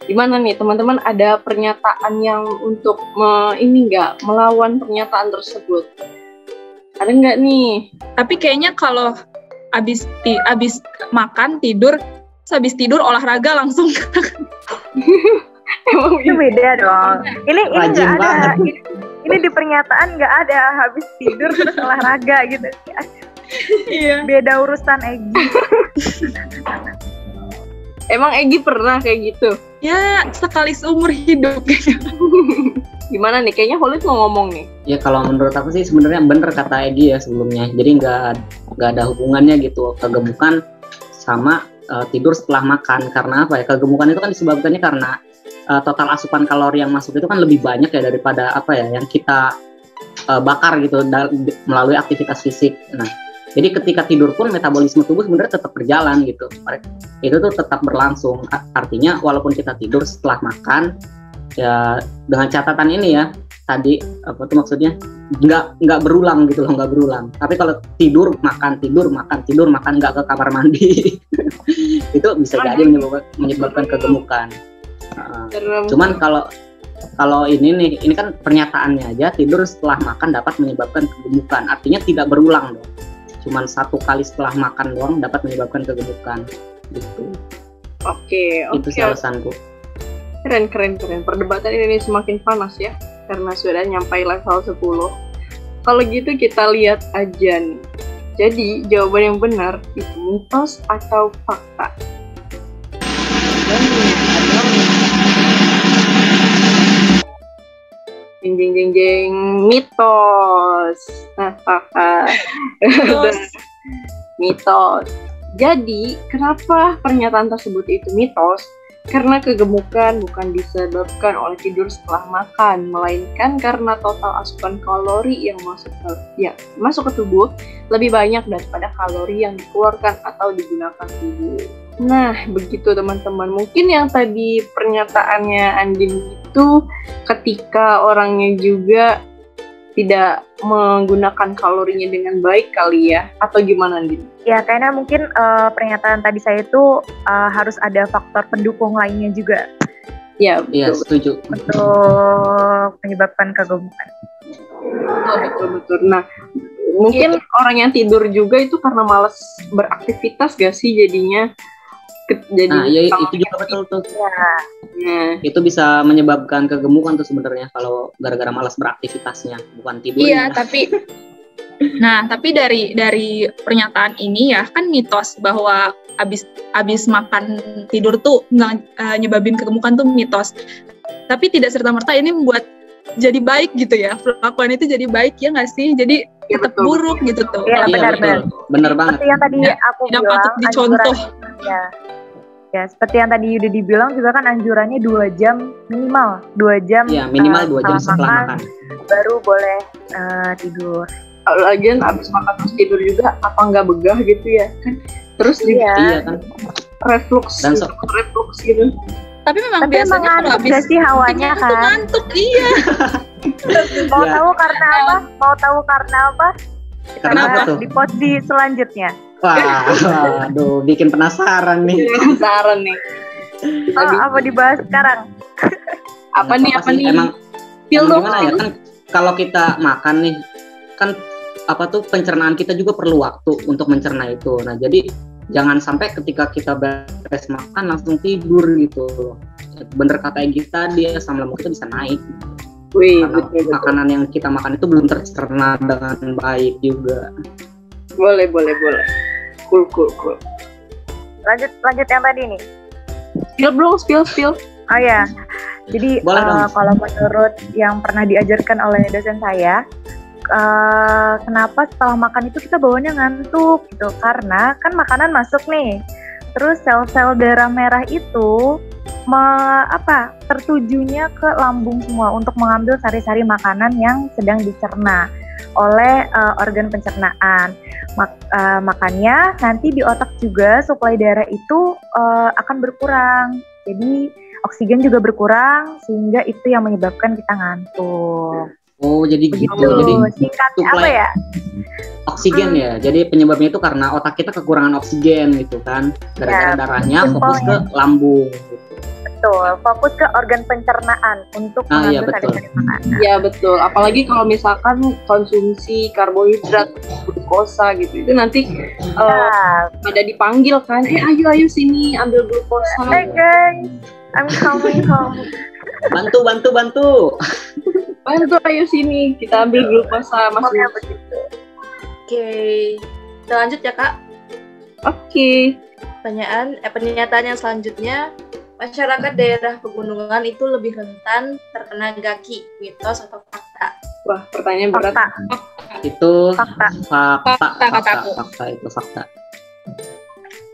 Gimana nih teman-teman, ada pernyataan yang untuk melawan pernyataan tersebut? Ada nggak nih? Tapi kayaknya kalau abis makan tidur, terus abis tidur olahraga langsung. Emang Itu beda dong. Ini Rajin nggak ada. banget. Ini di pernyataan nggak ada habis tidur terus olahraga gitu. Iya. Beda urusan Egi. Emang Egi pernah kayak gitu? Ya sekali seumur hidup. Gimana nih? Kayaknya Holid mau ngomong nih. Ya kalau menurut aku sih sebenarnya bener kata Egi ya sebelumnya. Jadi nggak ada hubungannya gitu kegemukan sama tidur setelah makan. Karena apa ya? Kegemukan itu kan disebabkannya karena total asupan kalori yang masuk itu kan lebih banyak ya daripada apa ya yang kita bakar gitu melalui aktivitas fisik. Nah, jadi ketika tidur pun metabolisme tubuh sebenarnya tetap berjalan gitu. Itu tuh tetap berlangsung. Artinya walaupun kita tidur setelah makan ya dengan catatan ini ya tadi apa tuh maksudnya nggak berulang gitu loh, nggak berulang. Tapi kalau tidur makan nggak ke kamar mandi itu bisa jadi menyebabkan kegemukan. Cuman kalau ini kan pernyataannya aja tidur setelah makan dapat menyebabkan kegemukan, artinya tidak berulang dong. Cuman 1 kali setelah makan doang dapat menyebabkan kegemukan gitu. Oke. Itu sih alasanku. Keren. Perdebatan ini semakin panas ya, karena sudah nyampai level 10. Kalau gitu kita lihat aja nih. Jadi jawaban yang benar itu mitos atau fakta? Jeng, mitos. Mitos. Jadi, kenapa pernyataan tersebut itu mitos? Karena kegemukan bukan disebabkan oleh tidur setelah makan, melainkan karena total asupan kalori yang masuk ke tubuh lebih banyak daripada kalori yang dikeluarkan atau digunakan tubuh. Nah, begitu teman-teman. Mungkin yang tadi pernyataannya Andin itu ketika orangnya juga tidak menggunakan kalorinya dengan baik kali ya, atau gimana Andin? Ya, kayaknya mungkin pernyataan tadi saya itu harus ada faktor pendukung lainnya juga. Ya, Iya, betul. setuju. Untuk menyebabkan kegemukan. Betul. Nah, mungkin orang yang tidur juga itu karena malas beraktivitas gak sih jadinya? Nah, ya itu juga betul tuh. Ya, Nah, Itu bisa menyebabkan kegemukan tuh sebenarnya kalau gara-gara malas beraktivitasnya, bukan Iya, tidurnya. tapi dari pernyataan ini ya kan mitos bahwa abis makan tidur tuh nggak nyebabin kegemukan tuh mitos. Tapi tidak serta-merta ini membuat jadi baik gitu ya. Perlakuan itu jadi baik ya nggak sih? Jadi ya tetap betul. buruk gitu tuh. Iya, Iya, benar-benar. betul. Bener banget. seperti yang tadi Tidak- aku tidak bilang, patut dicontoh. ya, ya seperti yang tadi Yuda dibilang juga kan anjurannya 2 jam minimal, 2 jam. Iya, minimal 2 jam setelah makan. Baru boleh tidur. Lagian abis makan terus tidur juga apa nggak begah gitu ya kan? Terus juga Iya. Iya kan? reflux gitu. Tapi memang Tapi emang biasanya kalau ngantuk habis gak sih hawanya tuh kan? ngantuk, iya. Mau Ya. tahu karena apa? Mau tahu karena apa? Kita Karena apa bahas tuh? di posisi selanjutnya. Wah, aduh, bikin penasaran nih. Penasaran nih. Oh, apa dibahas sekarang? Apa nih? Emang Feel dong, gimana ya kan kalau kita makan nih kan apa tuh pencernaan kita juga perlu waktu untuk mencerna itu. Nah, jadi jangan sampai ketika kita beres makan langsung tidur gitu. Bener kata Egy tadi, asam lambung kita bisa naik. Wih, Karena betul. makanan yang kita makan itu belum tercerna dengan baik juga. Boleh. Cool. Lanjut yang tadi nih. Spill. Oh ya, jadi Boleh dong. kalau menurut yang pernah diajarkan oleh dosen saya, kenapa setelah makan itu kita bawanya ngantuk gitu? Karena kan makanan masuk nih, terus sel-sel darah merah itu tertujunya ke lambung semua untuk mengambil sari-sari makanan yang sedang dicerna oleh organ pencernaan. Makanya nanti di otak juga suplai darah itu akan berkurang. Jadi oksigen juga berkurang sehingga itu yang menyebabkan kita ngantuk. Oh, jadi Begitu. gitu. Jadi Singkatnya apa suplai ya? oksigen ya. Jadi penyebabnya itu karena otak kita kekurangan oksigen gitu kan. Gara-gara Ya, darahnya simpelnya. fokus ke lambung gitu. Betul, fokus ke organ pencernaan untuk Iya, mengambil betul. sari-sari makanan. Ya betul. Apalagi kalau misalkan konsumsi karbohidrat, glukosa gitu, itu nanti Nah, ada dipanggil kan, ayo sini ambil glukosa. hey guys, I'm coming home. Bantu. Bantu ayo sini, kita ambil glukosa Mas. Pokoknya begitu. Oke, kita lanjut ya Kak. Oke. Pernyataan yang selanjutnya, masyarakat daerah pegunungan itu lebih rentan terkena gaki, mitos atau fakta? Wah, pertanyaan berat. Fakta. Itu Fakta. Fakta, kataku. Fakta.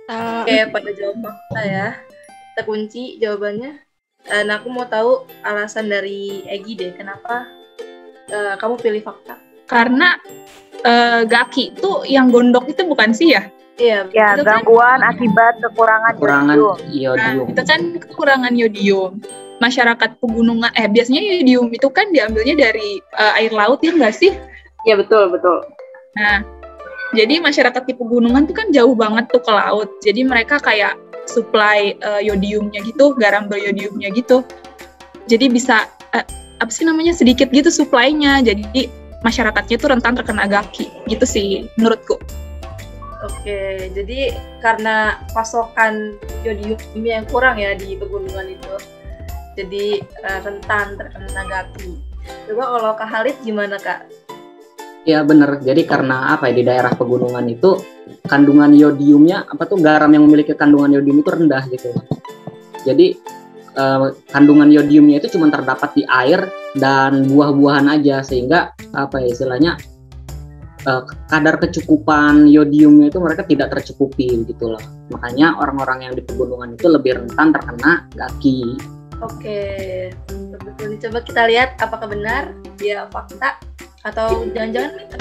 Oke, pada jawab fakta ya. Kita kunci jawabannya. Dan aku mau tahu alasan dari Egy deh, kenapa kamu pilih fakta? Karena gaki itu yang gondok itu bukan sih ya? Iya, Ya, Itu kan- gangguan akibat kekurangan Kekurangan yodium. Nah, iodium. itu kan kekurangan yodium. Masyarakat pegunungan, biasanya yodium itu kan diambilnya dari air laut ya nggak sih? Ya betul. Nah, jadi masyarakat di pegunungan tuh kan jauh banget tuh ke laut. Jadi mereka kayak supply yodiumnya gitu, garam beriodiumnya gitu. Jadi bisa apa sih namanya sedikit gitu supply-nya. Jadi masyarakatnya tuh rentan terkena gaki gitu sih menurutku. Oke, jadi karena pasokan yodiumnya yang kurang ya di pegunungan itu, jadi rentan terkena gaki. Coba kalau Kak Halid gimana Kak? Ya benar. Jadi karena apa ya, di daerah pegunungan itu kandungan yodiumnya garam yang memiliki kandungan yodium itu rendah gitu. Jadi kandungan yodiumnya itu cuma terdapat di air dan buah-buahan aja, sehingga istilahnya kadar kecukupan yodiumnya itu mereka tidak tercukupi gitu loh. Makanya orang-orang yang di pegunungan itu lebih rentan terkena gaki. Oke, betul. Coba kita lihat apakah benar dia fakta atau jangan-jangan mitos.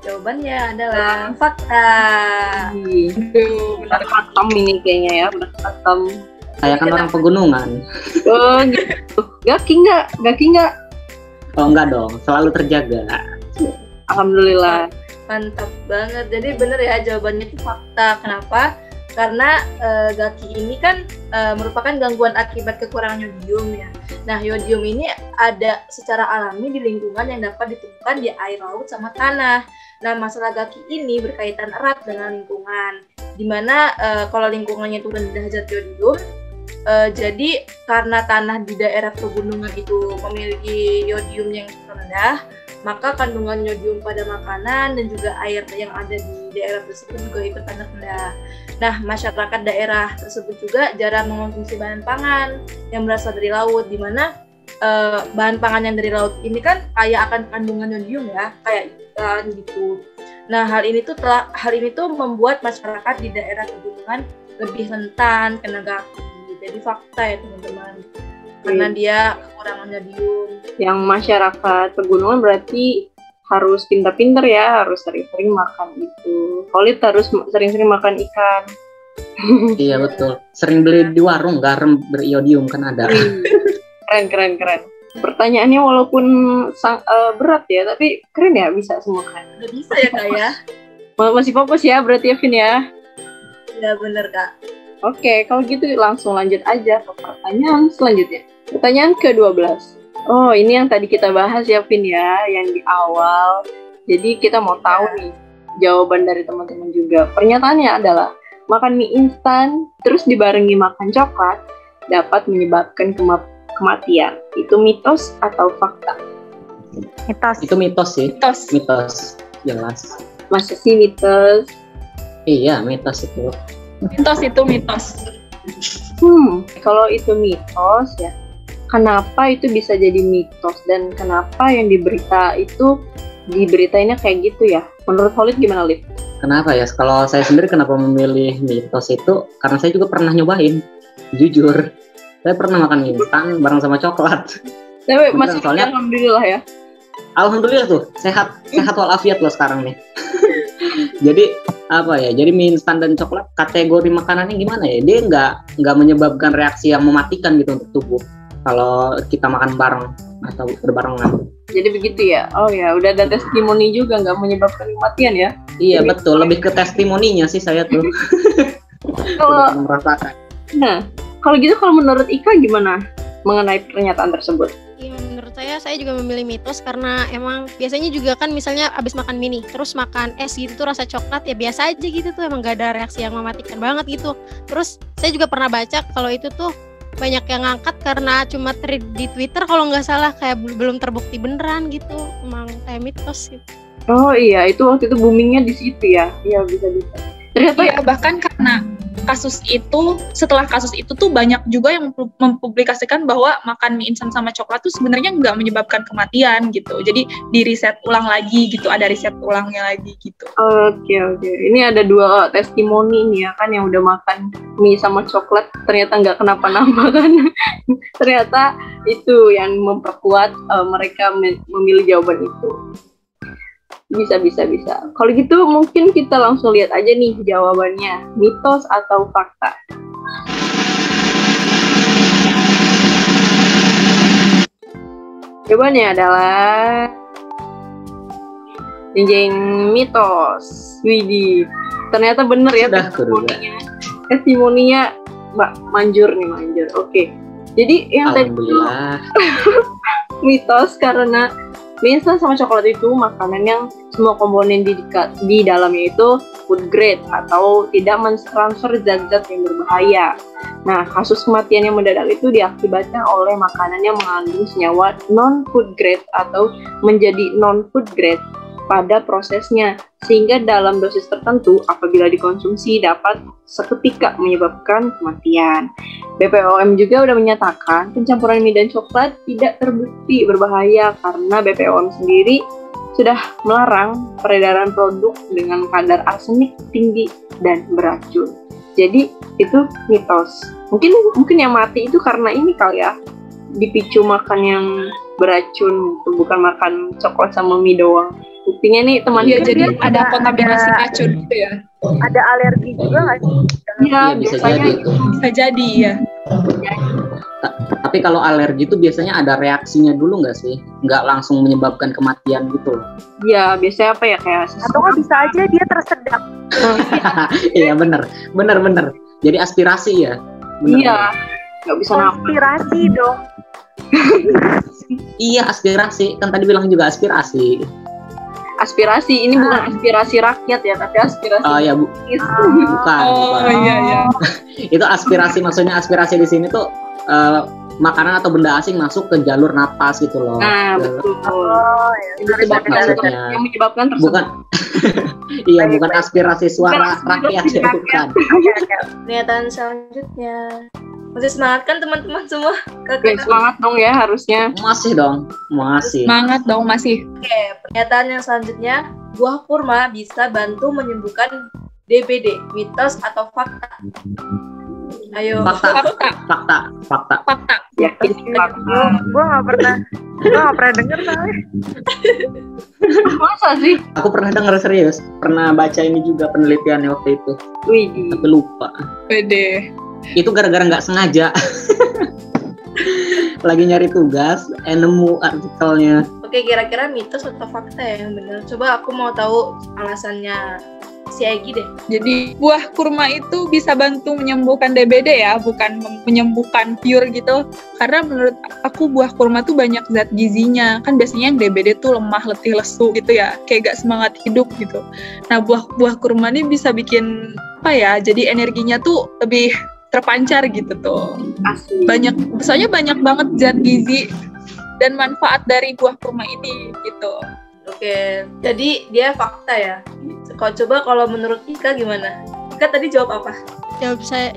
Jawabannya adalah fakta. Udah khatam ini kayaknya ya, udah khatam. Saya kan orang pegunungan. Oh gitu. Gaki nggak? Oh enggak dong, selalu terjaga. Alhamdulillah. Mantap banget. Jadi bener ya jawabannya itu fakta. Kenapa? karena gaki ini kan merupakan gangguan akibat kekurangan yodium ya. Nah, yodium ini ada secara alami di lingkungan yang dapat ditemukan di air laut sama tanah. Nah, masalah gaki ini berkaitan erat dengan lingkungan, dimana kalau lingkungannya itu rendah zat yodium, jadi karena tanah di daerah pegunungan itu memiliki yodium yang rendah, maka kandungan yodium pada makanan dan juga air yang ada di daerah tersebut juga ikut rendah. Nah, masyarakat daerah tersebut juga jarang mengonsumsi bahan pangan yang berasal dari laut, di mana bahan pangan yang dari laut ini kan kaya akan kandungan yodium ya, kayak ikan gitu. Nah, hal ini tuh membuat masyarakat di daerah pegunungan lebih rentan kena gaki. Jadi fakta ya teman-teman, karena dia kekurangan yodium. Yang masyarakat pegunungan berarti harus pintar-pintar ya, harus sering-sering makan itu. Khalid harus sering-sering makan ikan. Iya betul, sering beli di warung garam beriodium kan ada. Keren. Pertanyaannya walaupun berat ya, tapi keren ya, bisa semua kan. Udah bisa ya Kak ya? Masih fokus ya berarti ya Vin ya? Ya bener Kak. Oke, kalau gitu langsung lanjut aja ke pertanyaan selanjutnya. Pertanyaan ke-12. Oh, ini yang tadi kita bahas ya, Vin ya, yang di awal. Jadi kita mau tahu nih jawaban dari teman-teman juga. Pernyataannya adalah, makan mie instan terus dibarengi makan coklat dapat menyebabkan kematian. Itu mitos atau fakta? Mitos. Itu mitos sih. Mitos, jelas. Masa sih mitos? Iya, mitos itu. Mitos. Kalau itu mitos ya, kenapa itu bisa jadi mitos dan kenapa yang diberitainnya kayak gitu ya? Menurut Khalid gimana, Lid? Kenapa ya? Kalau saya sendiri kenapa memilih mitos itu? Karena saya juga pernah nyobain. Jujur, saya pernah makan mie instan bareng sama coklat. Tapi masih soalnya alhamdulillah ya. Alhamdulillah tuh, sehat walafiat loh sekarang nih. Jadi apa ya? Jadi mie instan dan coklat kategori makanannya gimana ya? Dia nggak menyebabkan reaksi yang mematikan gitu untuk tubuh kalau kita makan bareng atau berbarengan. Jadi begitu ya? Oh ya, udah ada testimoni juga nggak menyebabkan kematian ya? Iya betul, lebih ke testimoninya sih saya tuh. Kalau merasakan. Nah, kalau gitu kalau menurut Ika gimana mengenai pernyataan tersebut? Iya, menurut saya juga memilih mitos karena emang biasanya juga kan misalnya abis makan mie nih, terus makan es gitu tuh rasa coklat ya biasa aja gitu tuh, emang gak ada reaksi yang mematikan banget gitu. Terus saya juga pernah baca kalau itu tuh banyak yang ngangkat karena cuma di Twitter kalau nggak salah, kayak belum terbukti beneran gitu, emang kayak mitos gitu. Oh iya, itu waktu itu boomingnya di situ ya? Iya bisa. Ternyata ya, bahkan karena setelah kasus itu tuh banyak juga yang mempublikasikan bahwa makan mie instan sama coklat tuh sebenarnya nggak menyebabkan kematian gitu. Jadi di riset ulang lagi gitu, ada riset ulangnya lagi gitu. Oke. Ini ada 2 testimoni nih ya kan yang udah makan mie sama coklat ternyata nggak kenapa-napa kan. Ternyata itu yang memperkuat mereka memilih jawaban itu. Bisa. Kalau gitu mungkin kita langsung lihat aja nih jawabannya, mitos atau fakta. Jawabannya adalah jeng mitos. Widih, ternyata bener ya testimoninya Mbak manjur. Oke. Jadi yang tadi mitos karena mie instan sama coklat itu makanan yang semua komponen di dalamnya itu food grade atau tidak mentransfer zat-zat yang berbahaya. Nah, kasus kematian yang mendadak itu diakibatkan oleh makanan yang mengandung senyawa non-food grade atau menjadi non-food grade pada prosesnya, sehingga dalam dosis tertentu apabila dikonsumsi dapat seketika menyebabkan kematian. BPOM juga sudah menyatakan pencampuran mie dan coklat tidak terbukti berbahaya karena BPOM sendiri sudah melarang peredaran produk dengan kadar arsenik tinggi dan beracun. Jadi itu mitos. Mungkin yang mati itu karena ini kali ya, dipicu makan yang beracun, bukan makan coklat sama mie doang. Buktinya nih teman ya, jadi ada kontaminasi racun gitu ya. Ada alergi juga nggak sih? Iya, bisa biasanya jadi. Bisa jadi ya. Tapi kalau alergi itu biasanya ada reaksinya dulu nggak sih? Nggak langsung menyebabkan kematian gitu loh. Ya biasanya apa ya, kayak Atau nggak bisa aja dia tersedak. Iya bener. Jadi aspirasi ya. Bener, Iya, nggak bisa nafas. Konspirasi dong. Iya aspirasi. Kan tadi bilang juga aspirasi. Aspirasi ini bukan aspirasi rakyat ya, tapi aspirasi. Oh ya bukan. Iya. Itu aspirasi, maksudnya aspirasi di sini tuh makanan atau benda asing masuk ke jalur napas gitu loh. Nah betul. Oh, ya. Maksudnya. Yang menyebabkan tersebut. Bukan. Iya, bukan aspirasi suara rakyat ya, bukan. Pernyataan selanjutnya. Masih semangat kan teman-teman semua? Oke, semangat dong ya harusnya. Masih dong, masih. Semangat dong masih. Oke, pernyataan yang selanjutnya, buah kurma bisa bantu menyembuhkan DBD, mitos atau fakta? Ayo. Fakta. Yakin Gue nggak pernah denger soalnya. Masa sih? Aku pernah dengar serius, pernah baca ini juga penelitiannya waktu itu, Wih, tapi lupa. Pede. Itu gara-gara nggak sengaja. Lagi nyari tugas, nemu artikelnya. Oke, kira-kira mitos atau fakta ya yang benar? Coba aku mau tahu alasannya si Egi deh. Jadi buah kurma itu bisa bantu menyembuhkan DBD ya, bukan menyembuhkan pure gitu. Karena menurut aku buah kurma tuh banyak zat gizinya. Kan biasanya yang DBD tuh lemah, letih, lesu gitu ya, kayak gak semangat hidup gitu. Nah buah kurma ini bisa bikin apa ya? Jadi energinya tuh lebih terpancar gitu tuh. asli. Soalnya banyak banget zat gizi dan manfaat dari buah kurma ini gitu. Oke, jadi dia fakta ya. Coba kalau menurut Ika gimana? Ika tadi jawab apa?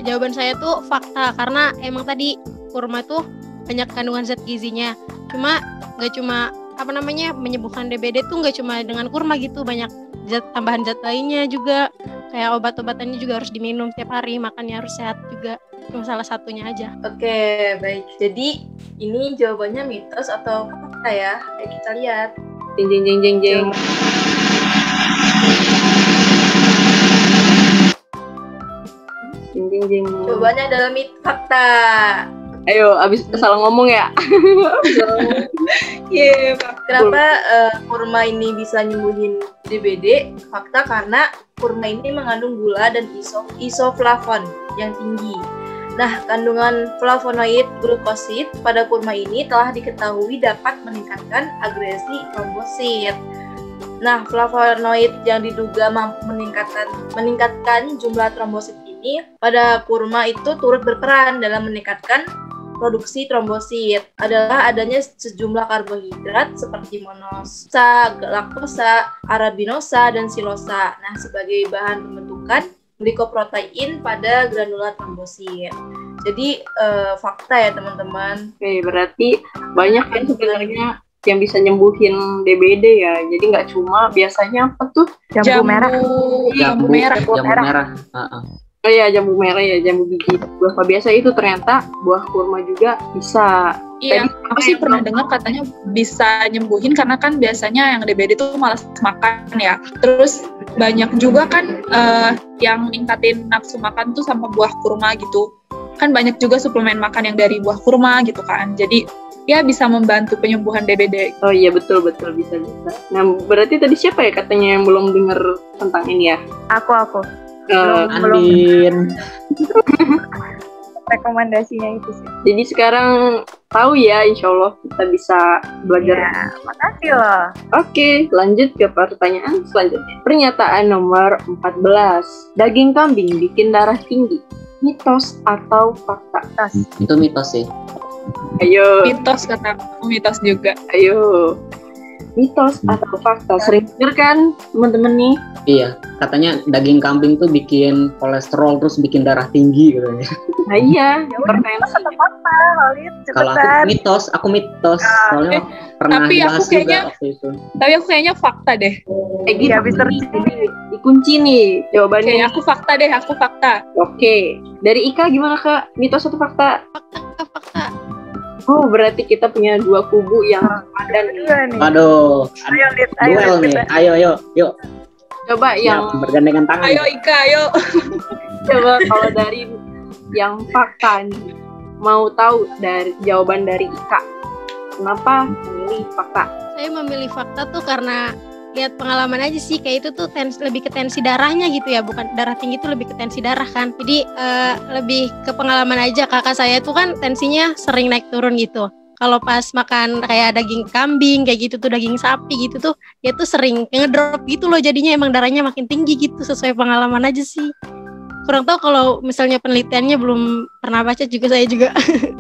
Jawaban saya tuh fakta, karena emang tadi kurma tuh banyak kandungan zat gizinya. Nggak cuma menyembuhkan DBD tuh nggak cuma dengan kurma gitu, banyak tambahan zat lainnya juga. Kayak obat-obatannya juga harus diminum tiap hari, makannya harus sehat juga. Cuma salah satunya aja. Oke, baik. Jadi ini jawabannya mitos atau fakta ya? Ayo kita lihat. Jeng. Jeng. Jawabannya adalah fakta. Ayo, abis salah ngomong ya. Kenapa kurma ini bisa nyembuhin DBD? Fakta karena kurma ini mengandung gula dan isoflavon yang tinggi. Nah, kandungan flavonoid glukosid pada kurma ini telah diketahui dapat meningkatkan agresi trombosit. Nah, flavonoid yang diduga mampu meningkatkan jumlah trombosit ini pada kurma itu turut berperan dalam meningkatkan produksi trombosit adalah adanya sejumlah karbohidrat seperti monosa, laktosa, arabinosa, dan silosa. Nah, sebagai bahan pembentukan glikoprotein pada granula trombosit. Jadi fakta ya teman-teman. Oke, berarti banyak kan sebenarnya yang bisa nyembuhin DBD ya. Jadi nggak cuma biasanya apa tuh? Jambu merah. Jambu merah. Oh iya, jambu merah ya, jambu biji buah biasa itu ternyata buah kurma juga bisa. Iya, aku sih pernah dengar katanya bisa nyembuhin karena kan biasanya yang DBD tuh malas makan ya. Terus banyak juga kan yang ningkatin nafsu makan tuh sama buah kurma gitu. Kan banyak juga suplemen makan yang dari buah kurma gitu kan. Jadi ya bisa membantu penyembuhan DBD. Oh iya, betul bisa. Nah, berarti tadi siapa ya katanya yang belum dengar tentang ini ya? Aku. Andin. Rekomendasinya itu sih. Jadi sekarang tahu ya, insya Allah kita bisa belajar. Ya, makasih loh. Oke, lanjut ke pertanyaan selanjutnya. Pernyataan nomor 14. Daging kambing bikin darah tinggi. Mitos atau fakta? Itu mitos sih. Ayo. Mitos kata aku, mitos juga. Ayo. Mitos atau fakta? Sering denger kan teman-teman nih? Iya, katanya daging kambing tuh bikin kolesterol terus bikin darah tinggi katanya. Nah iya, Hipertensi. Fakta, Lolin, Kalau aku mitos, soalnya pernah tapi dibahas aku kayaknya- juga waktu itu. Tapi aku kayaknya fakta deh. gitu. Iya, habis Dikunci nih jawabannya. Aku fakta. Oke. Dari Ika gimana Kak? Mitos atau fakta? Fakta. Oh, berarti kita punya dua kubu yang ada nih. Aduh, Ayo, Lid. duel nih. Ayo, yuk. Coba yang Siap, bergandengan tangan. Ayo Ika, ayo. coba kalau dari yang fakta nih. mau tahu dari jawaban dari Ika. Kenapa memilih fakta? Saya memilih fakta tuh karena lihat pengalaman aja sih, kayak itu tuh lebih ke tensi darahnya gitu ya, bukan darah tinggi tuh lebih ke tensi darah kan. Jadi lebih ke pengalaman aja. Kakak saya tuh kan tensinya sering naik turun gitu. Kalau pas makan kayak daging kambing kayak gitu tuh, daging sapi gitu tuh, dia tuh sering ngedrop gitu loh, jadinya emang darahnya makin tinggi gitu, sesuai pengalaman aja sih. Kurang tahu kalau misalnya penelitiannya, belum pernah baca juga saya juga.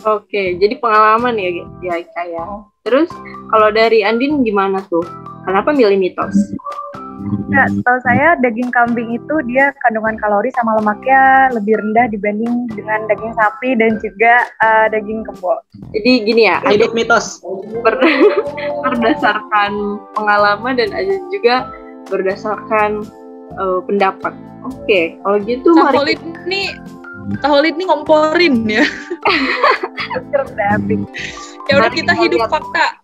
Oke, jadi pengalaman ya Ika ya. Terus kalau dari Andin gimana tuh? Kenapa milih mitos? Nah, setahu saya daging kambing itu dia kandungan kalori sama lemaknya lebih rendah dibanding dengan daging sapi dan juga daging kebo. Jadi gini ya, Hidup mitos. berdasarkan pengalaman dan ada juga berdasarkan pendapat. Oke, kalau gitu mari Kak Holid nih ngomporin ya. Ya udah, kita hidup fakta.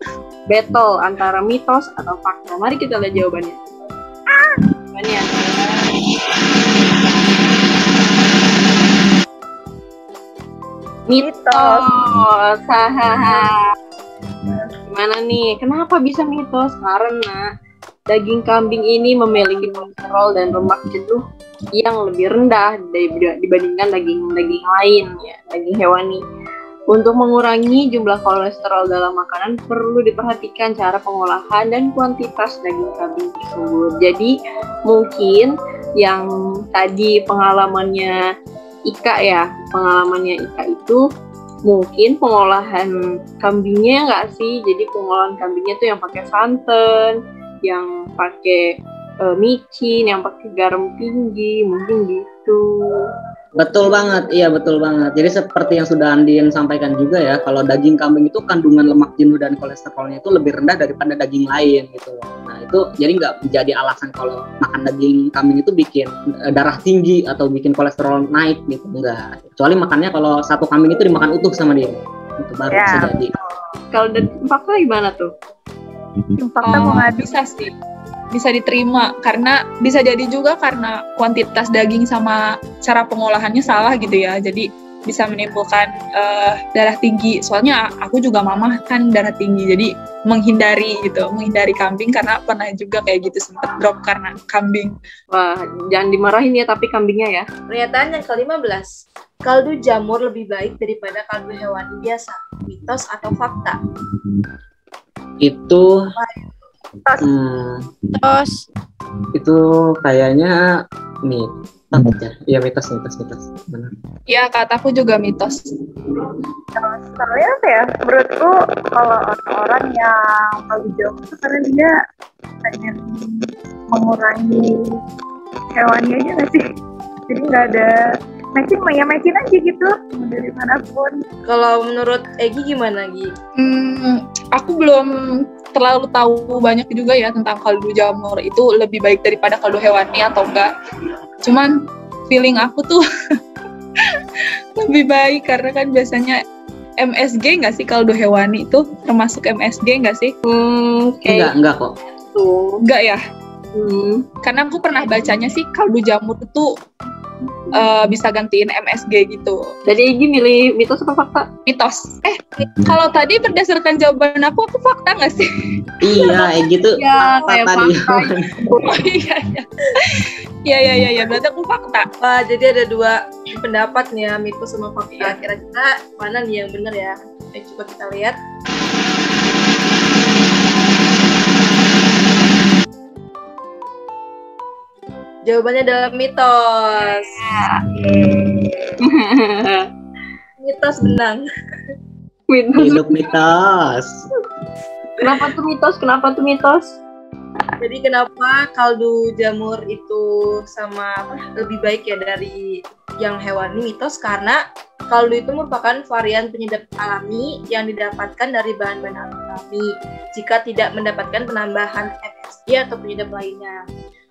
battle antara mitos atau fakta. Mari kita lihat jawabannya. Jawabannya mitos. Hahaha. Gimana nih? Kenapa bisa mitos? Karena daging kambing ini memiliki kolesterol dan lemak jenuh yang lebih rendah dibandingkan daging-daging lain, ya, daging hewani. Untuk mengurangi jumlah kolesterol dalam makanan, perlu diperhatikan cara pengolahan dan kuantitas daging kambing tersebut. Jadi mungkin yang tadi pengalamannya Ika itu mungkin pengolahan kambingnya nggak sih? Jadi pengolahan kambingnya tuh yang pakai santan, yang pakai micin, yang pakai garam tinggi, mungkin gitu. Betul banget, iya betul banget. Jadi seperti yang sudah Andin sampaikan juga ya, kalau daging kambing itu kandungan lemak jenuh dan kolesterolnya itu lebih rendah daripada daging lain gitu. Nah itu jadi nggak menjadi alasan kalau makan daging kambing itu bikin darah tinggi atau bikin kolesterol naik gitu, enggak. Kecuali makannya kalau satu kambing itu dimakan utuh sama dia, itu baru bisa jadi. Kalau dari fakta gimana tuh? Fakta mau ngadu. Bisa diterima, karena bisa jadi juga karena kuantitas daging sama cara pengolahannya salah gitu ya, jadi bisa menimbulkan darah tinggi. Soalnya aku juga mamah kan darah tinggi, jadi menghindari kambing karena pernah juga kayak gitu, sempat drop karena kambing. Wah, jangan dimarahin ya tapi kambingnya ya. Pernyataan yang ke-15. Kaldu jamur lebih baik daripada kaldu hewani biasa. Mitos atau fakta? Itu Terus itu kayaknya mitos ya. Iya mitos. Benar. Ya, kataku juga mitos. Soalnya apa ya, menurutku kalau orang-orang yang kaldu jamur itu karena dia pengen mengurangi hewani aja nggak sih? Jadi nggak ada matching aja gitu dari manapun. Kalau menurut Egi gimana, Gi? Aku belum terlalu tahu banyak juga ya tentang kaldu jamur itu lebih baik daripada kaldu hewani atau enggak. Cuman feeling aku tuh lebih baik, karena kan biasanya MSG nggak sih kaldu hewani itu termasuk MSG nggak sih? Enggak kok. Tuh. Enggak ya? Karena aku pernah bacanya sih kaldu jamur itu bisa gantiin MSG gitu. Jadi Egi milih mitos atau fakta? Mitos. Kalau tadi berdasarkan jawaban aku fakta nggak sih? Iya, gitu. Ya, kayak fakta. Oh iya. Berarti aku fakta. Wah, jadi ada dua pendapat nih ya, mitos sama fakta. Kira-kira mana nih yang benar ya? Coba kita lihat. Jawabannya adalah mitos. Mitos benang. Hidup mitos. Kenapa tuh mitos? Jadi kenapa kaldu jamur itu lebih baik ya dari yang hewani? Mitos karena kaldu itu merupakan varian penyedap alami yang didapatkan dari bahan-bahan alami jika tidak mendapatkan penambahan MSG atau penyedap lainnya.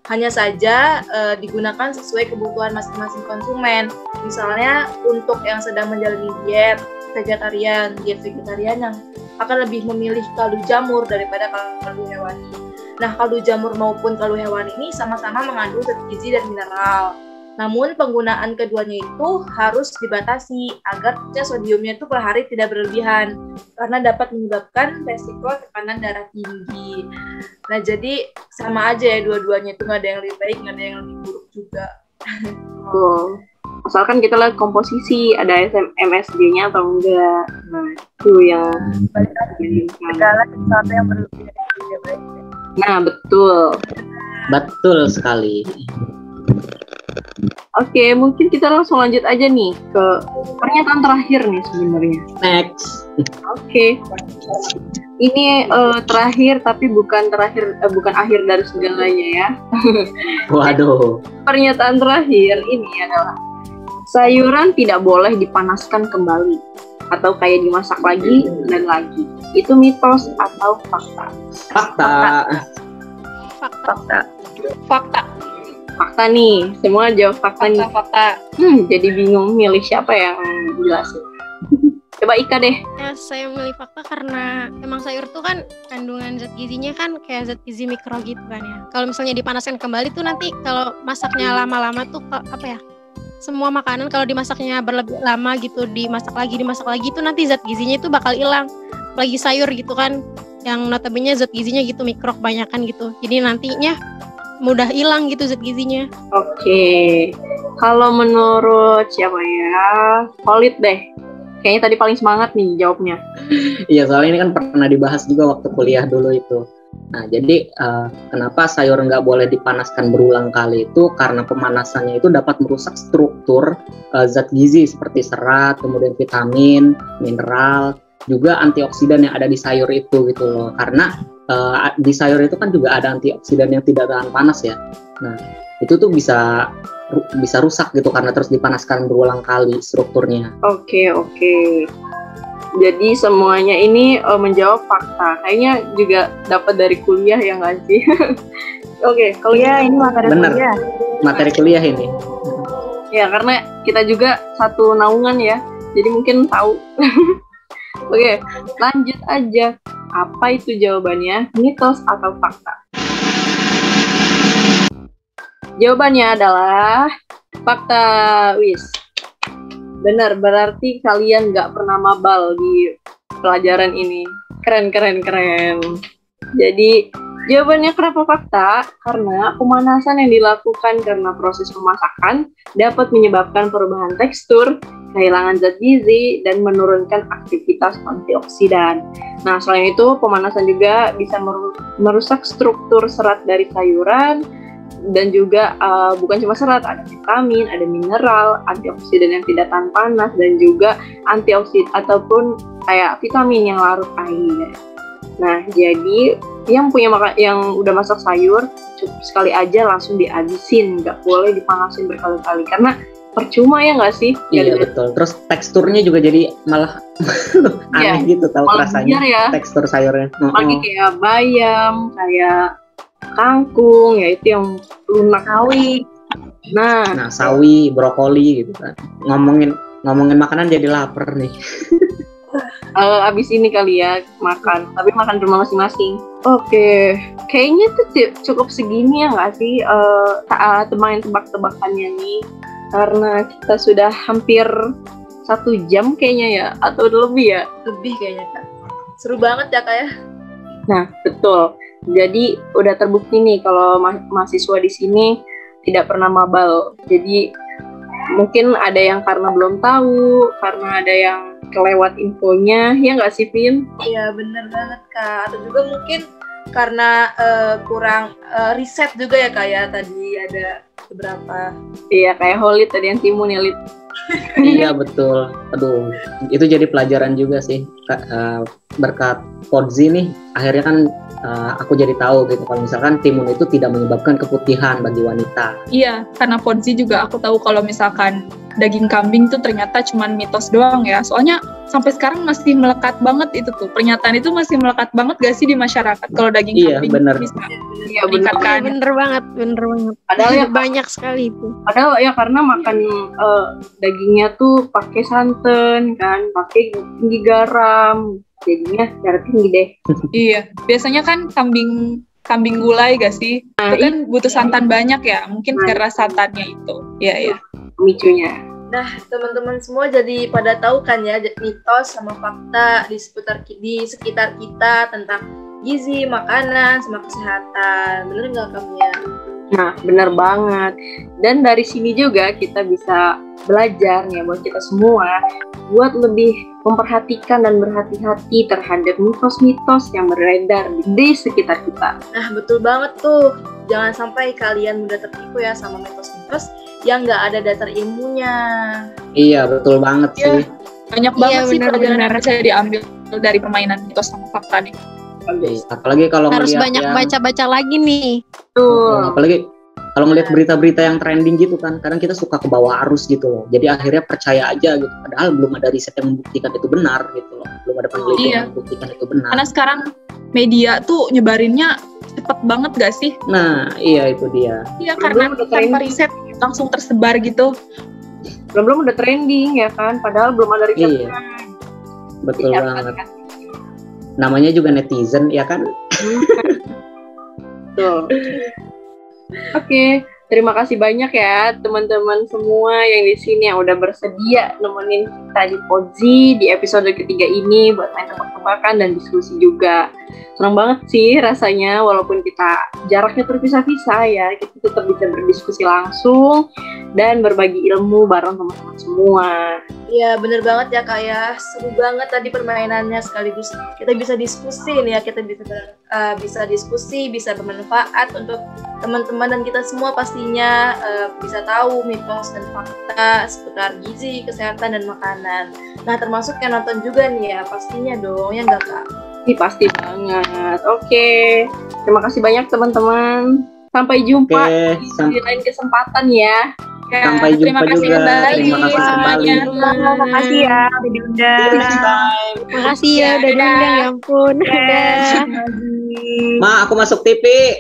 Hanya saja digunakan sesuai kebutuhan masing-masing konsumen. Misalnya untuk yang sedang menjalani diet vegetarian yang akan lebih memilih kaldu jamur daripada kaldu hewani. Nah, kaldu jamur maupun kaldu hewani ini sama-sama mengandung zat gizi dan mineral. Namun penggunaan keduanya itu harus dibatasi agar sodiumnya itu per hari tidak berlebihan karena dapat menyebabkan resiko tekanan darah tinggi. Nah jadi sama aja ya dua-duanya itu nggak ada yang lebih baik, nggak ada yang lebih buruk juga. Oh, asalkan kita lihat komposisi ada MSG-nya atau enggak. Nah itu yang segala sesuatu yang berlebihan tidak baik. Nah betul. Betul sekali. Oke, mungkin kita langsung lanjut aja nih ke pernyataan terakhir nih sebenarnya. Next. Oke. Ini terakhir tapi bukan akhir dari segalanya ya. Waduh. Pernyataan terakhir ini adalah sayuran tidak boleh dipanaskan kembali atau kayak dimasak lagi dan lagi. Itu mitos atau fakta? Fakta. Fakta nih, semua jawab fakta nih. Fakta. Jadi bingung milih siapa yang jelasin. Coba Ika deh. Ya, saya memilih fakta karena emang sayur tuh kan kandungan zat gizinya kan kayak zat gizi mikro gitu kan ya. Kalau misalnya dipanaskan kembali tuh nanti kalau masaknya lama-lama tuh apa ya? Semua makanan kalau dimasaknya berlebih lama gitu, dimasak lagi tuh nanti zat gizinya itu bakal hilang. Apalagi sayur gitu kan, yang notabene zat gizinya gitu mikro kebanyakan gitu. Jadi nantinya mudah hilang gitu zat gizinya. Oke. Kalau menurut siapa ya? Valid deh. Kayaknya tadi paling semangat nih jawabnya. Iya, soalnya ini kan pernah dibahas juga waktu kuliah dulu itu. Nah, jadi kenapa sayur nggak boleh dipanaskan berulang kali itu karena pemanasannya itu dapat merusak struktur zat gizi seperti serat, kemudian vitamin, mineral, juga antioksidan yang ada di sayur itu gitu loh. Karena di sayur itu kan juga ada antioksidan yang tidak tahan panas ya. Nah, itu tuh bisa rusak gitu karena terus dipanaskan berulang kali strukturnya. Oke. Jadi semuanya ini menjawab fakta. Kayaknya juga dapat dari kuliah ya nggak sih? Oke, kalau Iya, ini materi kuliah. Materi kuliah ini. Ya, karena kita juga satu naungan ya. Jadi mungkin tahu. Oke, lanjut aja. Apa itu jawabannya? Mitos atau fakta? Jawabannya adalah fakta, wis. Benar, berarti kalian nggak pernah mabal di pelajaran ini. Keren. Jadi, jawabannya kenapa fakta? Karena pemanasan yang dilakukan karena proses pemasakan dapat menyebabkan perubahan tekstur, kehilangan zat gizi, dan menurunkan aktivitas antioksidan. Nah, selain itu, pemanasan juga bisa merusak struktur serat dari sayuran, dan juga bukan cuma serat, ada vitamin, ada mineral, antioksidan yang tidak tahan panas, dan juga antioksidan ataupun kayak vitamin yang larut air. Nah, jadi yang udah masak sayur cukup sekali aja langsung dihabisin, nggak boleh dipanasin berkali-kali karena percuma ya nggak sih? Iya betul. Terus teksturnya juga jadi malah aneh gitu tahu rasanya ya. Tekstur sayurnya. Lagi kayak bayam, kayak kangkung, ya itu yang lunak. Sawi. Nah, sawi, brokoli gitu kan. Ngomongin makanan jadi lapar nih. Abis ini kali ya makan, tapi makan rumah masing-masing. Oke, kayaknya tuh cukup segini ya nggak sih tebak-tebakannya nih, karena kita sudah hampir 1 jam kayaknya ya, atau lebih ya? Lebih kayaknya Kak. Seru banget ya Kak ya. Nah betul. Jadi udah terbukti nih kalau mahasiswa di sini tidak pernah mabal. Jadi mungkin ada yang karena belum tahu, karena ada yang kelewat infonya, ya nggak sih Vin? Iya bener banget Kak. Atau juga mungkin karena kurang riset juga ya Kak ya, tadi ada beberapa. Iya kayak Holid tadi yang timun ya Lid. Iya betul. Aduh, itu jadi pelajaran juga sih. Berkat Podzi nih, akhirnya kan aku jadi tahu gitu kalau misalkan timun itu tidak menyebabkan keputihan bagi wanita. Iya, karena Podzi juga aku tahu kalau misalkan daging kambing tuh ternyata cuman mitos doang ya. Soalnya sampai sekarang masih melekat banget itu tuh. Pernyataan itu masih melekat banget gak sih di masyarakat kalau daging kambing bener. bisa meningkatkan. Bener banget. Padahal ya banyak sekali itu. Padahal ya karena makan dagingnya tuh pakai santan kan, pakai tinggi garam. Jadinya darah tinggi deh. Iya, biasanya kan kambing kambing gulai gak sih? Itu kan butuh santan banyak ya, mungkin karena santannya itu. Iya. Pemicunya. Nah, teman-teman semua jadi pada tahu kan ya mitos sama fakta di sekitar kita tentang gizi, makanan, sama kesehatan. Bener nggak kamu ya? Nah, benar banget. Dan dari sini juga kita bisa belajar nih buat kita semua buat lebih memperhatikan dan berhati-hati terhadap mitos-mitos yang beredar di sekitar kita. Nah, betul banget tuh. Jangan sampai kalian mudah tertipu ya sama mitos-mitos yang nggak ada dasar ilmunya. Iya, betul banget sih. Banyak banget sih benar, pelajaran benar. yang bisa diambil dari permainan mitos sama fakta nih. Apalagi kalau Harus ngeliat banyak yang, baca-baca lagi nih. apalagi kalau ngeliat berita-berita yang trending gitu kan, kadang kita suka ke bawah arus gitu loh. Jadi akhirnya percaya aja gitu. Padahal belum ada riset yang membuktikan itu benar gitu loh. Belum ada penelitian Iya. yang membuktikan itu benar. Karena sekarang media tuh nyebarinnya cepet banget gak sih? Nah, iya itu dia. Iya, karena Belum ada tanpa trending. riset langsung tersebar gitu. Belum udah trending ya kan, padahal belum ada risetnya. Iya. Betul Iya, banget. kan? Namanya juga netizen ya kan. Betul. Oke, terima kasih banyak ya teman-teman semua yang di sini yang udah bersedia nemenin kita di Podzi di episode ketiga ini buat main tebak-tebakan dan diskusi juga. Senang banget sih rasanya walaupun kita jaraknya terpisah-pisah ya, kita tetap bisa berdiskusi langsung dan berbagi ilmu bareng teman-teman semua. Iya, bener banget ya Kak ya. Seru banget tadi permainannya, sekaligus kita bisa diskusi nih ya, kita bisa diskusi, bisa bermanfaat untuk teman-teman dan kita semua pastinya bisa tahu mitos dan fakta seputar gizi, kesehatan, dan makanan. Nah, termasuk yang nonton juga nih ya, pastinya dong, ya nggak Kak? Pasti banget. Oke, terima kasih banyak teman-teman. Sampai jumpa Oke, di lain kesempatan ya. Ya, sampai terima jumpa kasih juga. kembali Terima kasih kembali. semuanya. Makasih ya udah diundang. Makasih ya udah dadah. diundang, ya ampun. Dadah. Ma, aku masuk TV.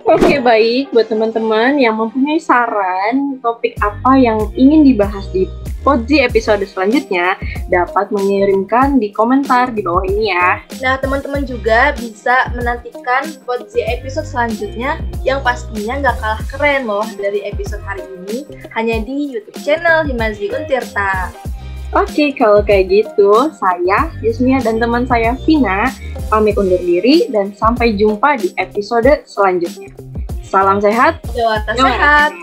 Oke, baik. Buat teman-teman yang mempunyai saran topik apa yang ingin dibahas di Podzi episode selanjutnya, dapat mengirimkan di komentar di bawah ini ya. Nah, teman-teman juga bisa menantikan Podzi episode selanjutnya yang pastinya nggak kalah keren loh dari episode hari ini, hanya di YouTube channel Himazi Untirta. Oke, kalau kayak gitu, saya, Yusmia, dan teman saya, Vina, pamit undur diri dan sampai jumpa di episode selanjutnya. Salam sehat. Jawa Jawa sehat.